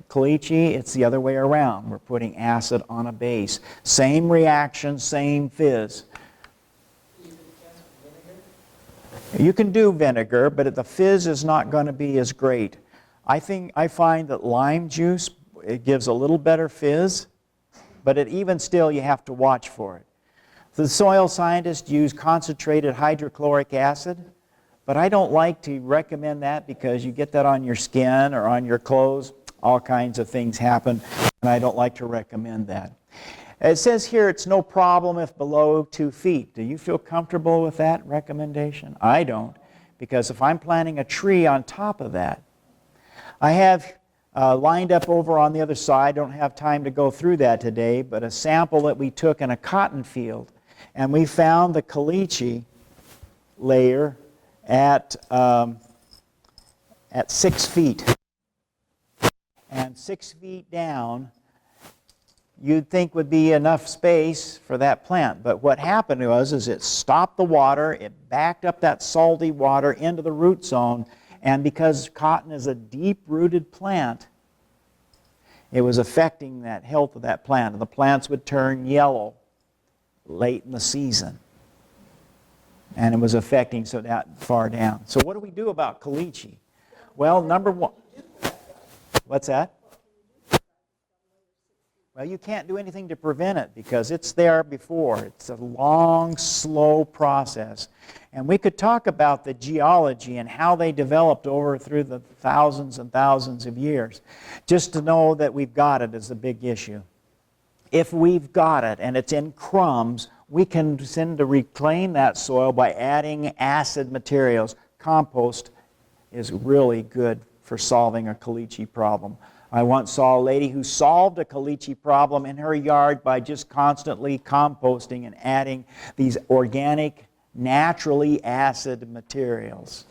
caliche, it's the other way around. We're putting acid on a base. Same reaction, same fizz. You can do vinegar, but the fizz is not going to be as great. I find that lime juice, it gives a little better fizz, but even still you have to watch for it. The soil scientists use concentrated hydrochloric acid, but I don't like to recommend that because you get that on your skin or on your clothes. All kinds of things happen, and I don't like to recommend that. It says here it's no problem if below 2 feet. Do you feel comfortable with that recommendation? I don't, because if I'm planting a tree on top of that, I have lined up over on the other side, don't have time to go through that today, but a sample that we took in a cotton field, and we found the caliche layer at 6 feet. And 6 feet down, you'd think would be enough space for that plant. But what happened was it stopped the water, it backed up that salty water into the root zone, and because cotton is a deep-rooted plant, it was affecting that health of that plant. And the plants would turn yellow late in the season. And it was affecting so that far down. So what do we do about caliche? Well, number one, what's that? Well, you can't do anything to prevent it because it's there before. It's a long, slow process. And we could talk about the geology and how they developed over through the thousands and thousands of years. Just to know that we've got it is a big issue. If we've got it and it's in crumbs, we can tend to reclaim that soil by adding acid materials. Compost is really good for solving a caliche problem. I once saw a lady who solved a caliche problem in her yard by just constantly composting and adding these organic, naturally acid materials.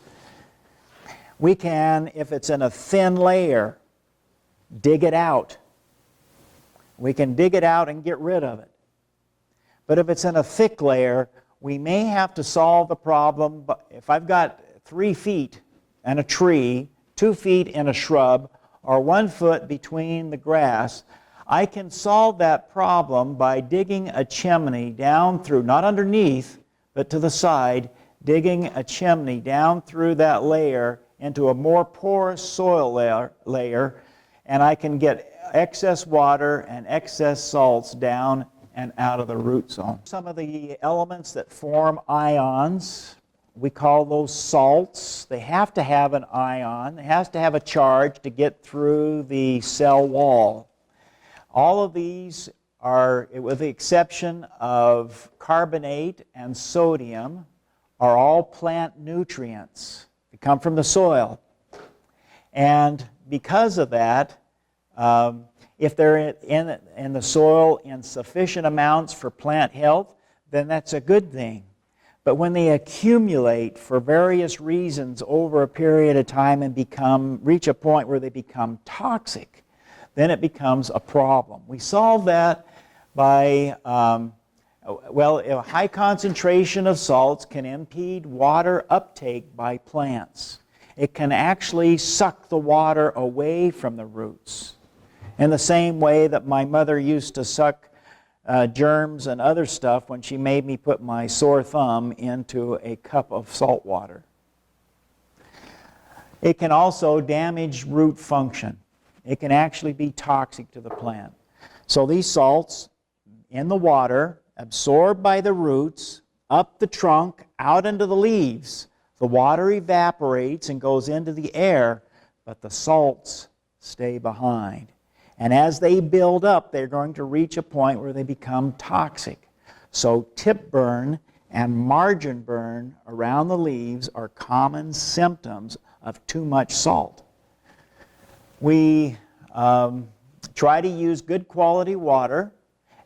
We can, if it's in a thin layer, dig it out. We can dig it out and get rid of it. But if it's in a thick layer, we may have to solve the problem. If I've got 3 feet and a tree, 2 feet in a shrub, or 1 foot between the grass, I can solve that problem by digging a chimney down through, not underneath, but to the side, digging a chimney down through that layer into a more porous soil layer, and I can get excess water and excess salts down and out of the root zone. Some of the elements that form ions, we call those salts. They have to have an ion. It has to have a charge to get through the cell wall. All of these are, with the exception of carbonate and sodium, are all plant nutrients. They come from the soil. And because of that, if they're in the soil in sufficient amounts for plant health, then that's a good thing. But when they accumulate for various reasons over a period of time and reach a point where they become toxic, then it becomes a problem. We solve that by, a high concentration of salts can impede water uptake by plants. It can actually suck the water away from the roots. In the same way that my mother used to suck germs and other stuff when she made me put my sore thumb into a cup of salt water. It can also damage root function. It can actually be toxic to the plant. So these salts in the water, absorbed by the roots, up the trunk, out into the leaves. The water evaporates and goes into the air, but the salts stay behind. And as they build up, they're going to reach a point where they become toxic. So tip burn and margin burn around the leaves are common symptoms of too much salt. We try to use good quality water,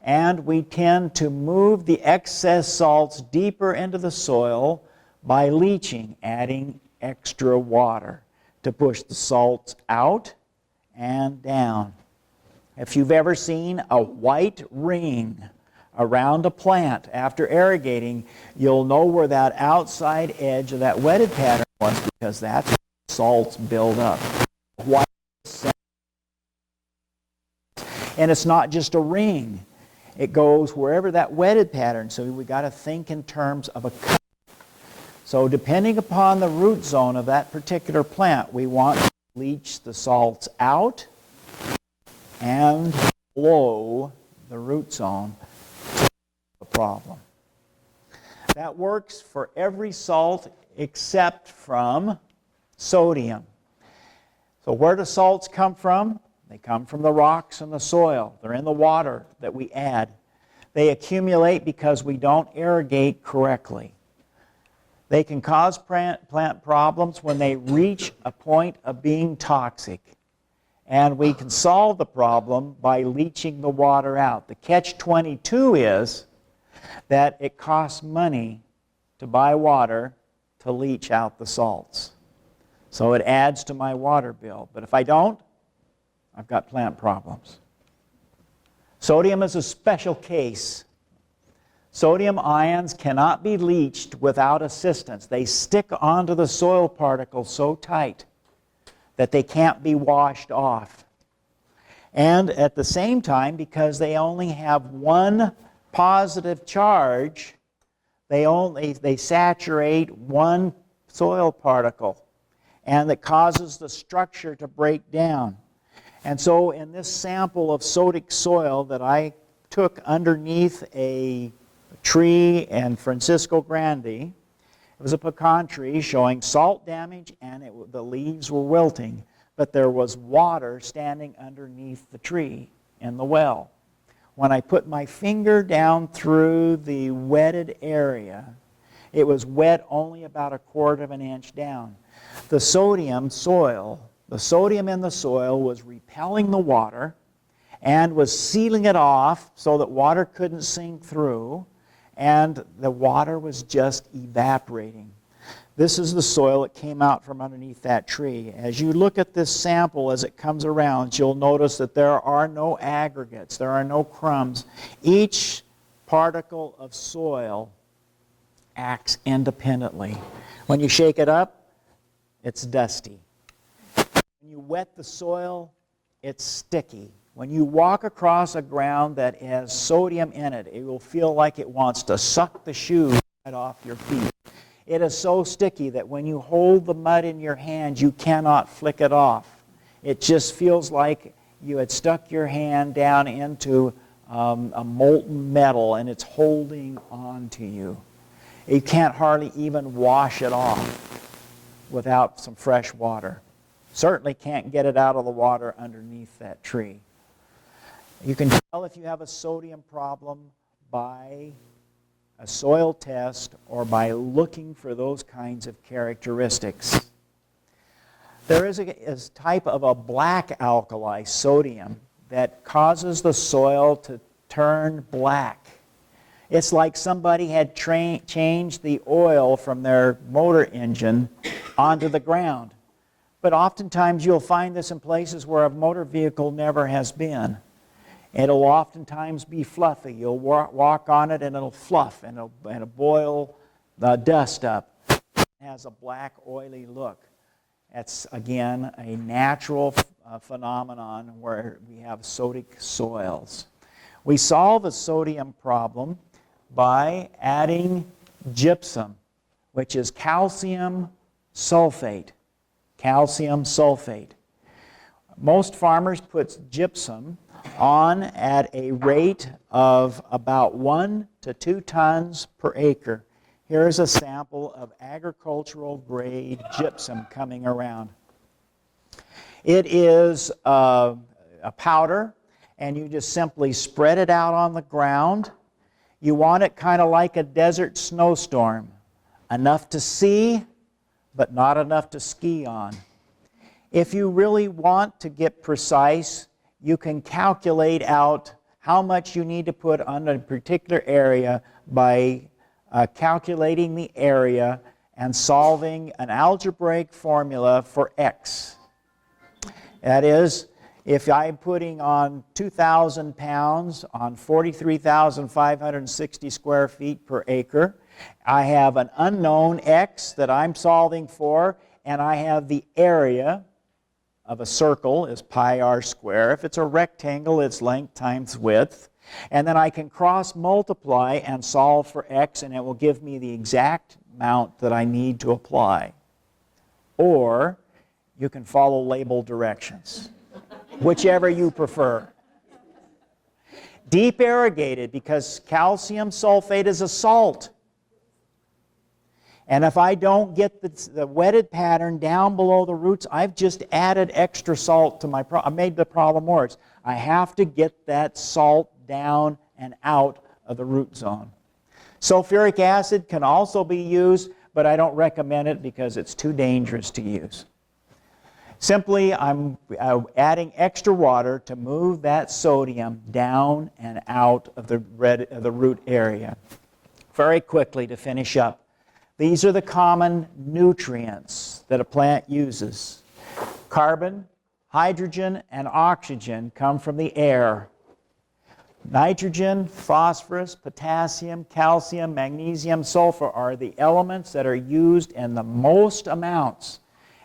and we tend to move the excess salts deeper into the soil by leaching, adding extra water to push the salts out and down. If you've ever seen a white ring around a plant after irrigating, you'll know where that outside edge of that wetted pattern was, because that's where salts build up. White. And it's not just a ring. It goes wherever that wetted pattern. So we got to think in terms of a cut. So depending upon the root zone of that particular plant, we want to leach the salts out and below the root zone to the problem. That works for every salt except from sodium. So where do salts come from? They come from the rocks and the soil. They're in the water that we add. They accumulate because we don't irrigate correctly. They can cause plant problems when they reach a point of being toxic. And we can solve the problem by leaching the water out. The catch-22 is that it costs money to buy water to leach out the salts. So it adds to my water bill. But if I don't, I've got plant problems. Sodium is a special case. Sodium ions cannot be leached without assistance. They stick onto the soil particles so tight that they can't be washed off. And at the same time, because they only have one positive charge, they saturate one soil particle, and that causes the structure to break down. And so in this sample of sodic soil that I took underneath a tree in Francisco Grande, it was a pecan tree showing salt damage, and the leaves were wilting, but there was water standing underneath the tree in the well. When I put my finger down through the wetted area, it was wet only about 1/4 of an inch down. The sodium in the soil was repelling the water and was sealing it off so that water couldn't sink through, and the water was just evaporating. This is the soil that came out from underneath that tree. As you look at this sample as it comes around, you'll notice that there are no aggregates, there are no crumbs. Each particle of soil acts independently. When you shake it up, it's dusty. When you wet the soil, it's sticky. When you walk across a ground that has sodium in it, it will feel like it wants to suck the shoes right off your feet. It is so sticky that when you hold the mud in your hand, you cannot flick it off. It just feels like you had stuck your hand down into a molten metal, and it's holding on to you. You can't hardly even wash it off without some fresh water. Certainly can't get it out of the water underneath that tree. You can tell if you have a sodium problem by a soil test or by looking for those kinds of characteristics. There is a type of a black alkali, sodium, that causes the soil to turn black. It's like somebody had changed the oil from their motor engine onto the ground. But oftentimes you'll find this in places where a motor vehicle never has been. It'll oftentimes be fluffy. You'll walk on it and it'll fluff and it'll boil the dust up. It has a black, oily look. That's, again, a natural phenomenon where we have sodic soils. We solve the sodium problem by adding gypsum, which is calcium sulfate. Calcium sulfate. Most farmers put gypsum on at a rate of about 1 to 2 tons per acre. Here's a sample of agricultural grade gypsum coming around. It is a powder, and you just simply spread it out on the ground. You want it kind of like a desert snowstorm, enough to see, but not enough to ski on. If you really want to get precise, you can calculate out how much you need to put on a particular area by calculating the area and solving an algebraic formula for x. That is, if I'm putting on 2,000 pounds on 43,560 square feet per acre, I have an unknown x that I'm solving for, and I have the area of a circle is pi r squared. If it's a rectangle, it's length times width. And then I can cross multiply and solve for x, and it will give me the exact amount that I need to apply. Or you can follow label directions, whichever you prefer. Deep irrigated, because calcium sulfate is a salt. And if I don't get the wetted pattern down below the roots, I've just added extra salt to my problem. I made the problem worse. I have to get that salt down and out of the root zone. Sulfuric acid can also be used, but I don't recommend it because it's too dangerous to use. Simply, I'm adding extra water to move that sodium down and out of the root area. Very quickly to finish up. These are the common nutrients that a plant uses. Carbon, hydrogen, and oxygen come from the air. Nitrogen, phosphorus, potassium, calcium, magnesium, sulfur are the elements that are used in the most amounts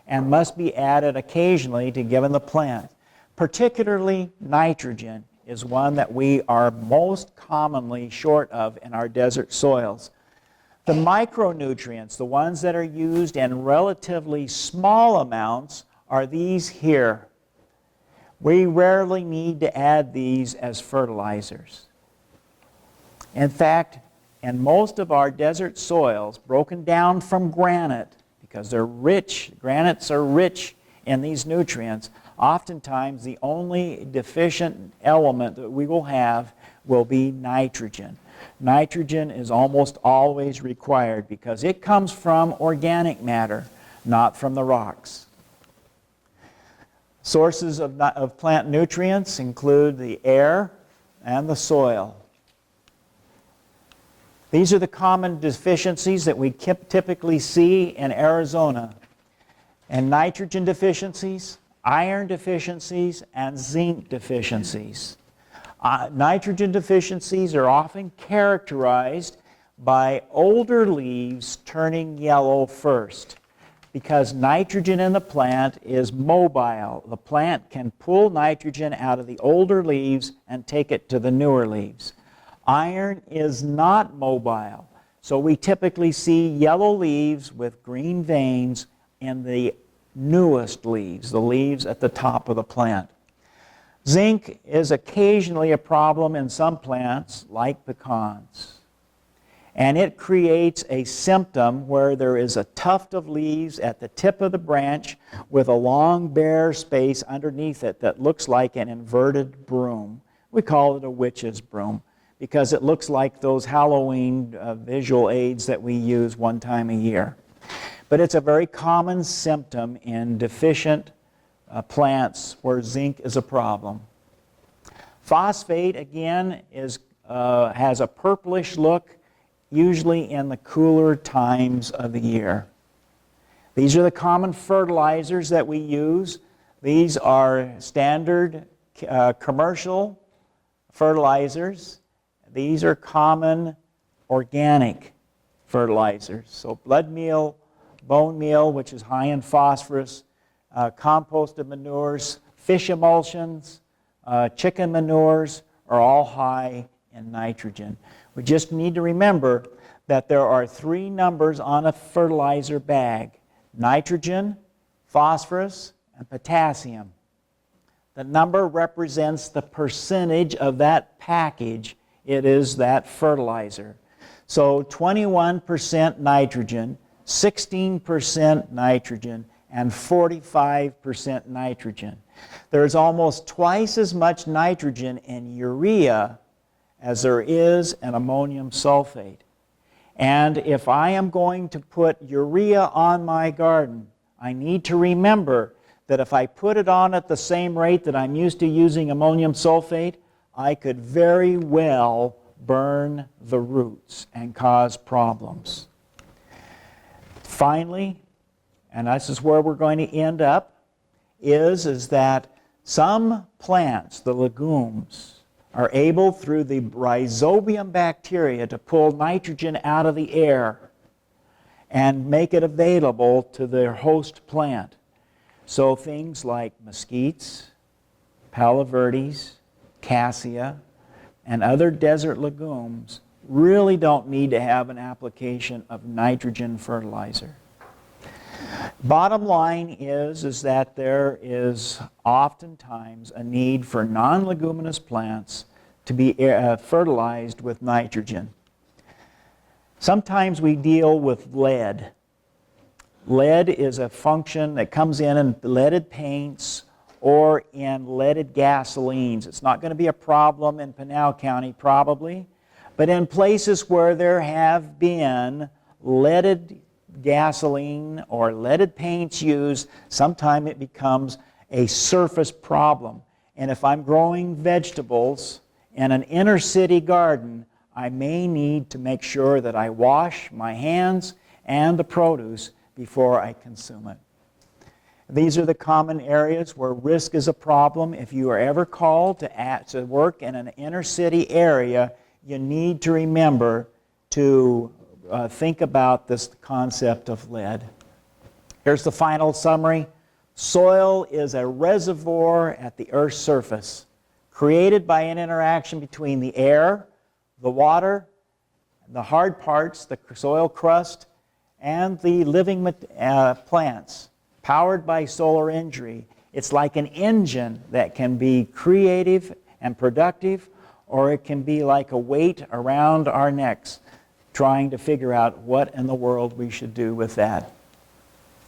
and must be added occasionally to given the plant. Particularly nitrogen is one that we are most commonly short of in our desert soils. The micronutrients, the ones that are used in relatively small amounts, are these here. We rarely need to add these as fertilizers. In fact, in most of our desert soils, broken down from granite, because they're rich, granites are rich in these nutrients, oftentimes the only deficient element that we will have will be nitrogen. Nitrogen is almost always required because it comes from organic matter, not from the rocks. Sources of plant nutrients include the air and the soil. These are the common deficiencies that we typically see in Arizona. And nitrogen deficiencies, iron deficiencies, and zinc deficiencies. Nitrogen deficiencies are often characterized by older leaves turning yellow first, because nitrogen in the plant is mobile. The plant can pull nitrogen out of the older leaves and take it to the newer leaves. Iron is not mobile, so we typically see yellow leaves with green veins in the newest leaves, the leaves at the top of the plant. Zinc is occasionally a problem in some plants, like pecans. And it creates a symptom where there is a tuft of leaves at the tip of the branch with a long bare space underneath it that looks like an inverted broom. We call it a witch's broom because it looks like those Halloween visual aids that we use one time a year. But it's a very common symptom in deficient plants where zinc is a problem. Phosphate, again, has a purplish look, usually in the cooler times of the year. These are the common fertilizers that we use. These are standard commercial fertilizers. These are common organic fertilizers. So blood meal, bone meal, which is high in phosphorus, composted manures, fish emulsions, chicken manures are all high in nitrogen. We just need to remember that there are three numbers on a fertilizer bag: nitrogen, phosphorus, and potassium. The number represents the percentage of that package. It is that fertilizer. So 21% nitrogen, 16% nitrogen, and 45% nitrogen. There's almost twice as much nitrogen in urea as there is in ammonium sulfate. And if I am going to put urea on my garden, I need to remember that if I put it on at the same rate that I'm used to using ammonium sulfate, I could very well burn the roots and cause problems. Finally, and this is where we're going to end up, is that some plants, the legumes, are able through the rhizobium bacteria to pull nitrogen out of the air and make it available to their host plant. So things like mesquites, palo verdes, cassia, and other desert legumes really don't need to have an application of nitrogen fertilizer. Bottom line is that there is oftentimes a need for non-leguminous plants to be fertilized with nitrogen. Sometimes we deal with lead. Lead is a function that comes in leaded paints or in leaded gasolines. It's not going to be a problem in Pinal County probably, but in places where there have been leaded gasoline or leaded paints used, sometimes it becomes a surface problem. And if I'm growing vegetables in an inner city garden, I may need to make sure that I wash my hands and the produce before I consume it. These are the common areas where risk is a problem. If you are ever called to work in an inner city area, you need to remember to think about this concept of lead. Here's the final summary. Soil is a reservoir at the Earth's surface, created by an interaction between the air, the water, the hard parts, the soil crust, and the living plants, powered by solar energy. It's like an engine that can be creative and productive, or it can be like a weight around our necks, trying to figure out what in the world we should do with that.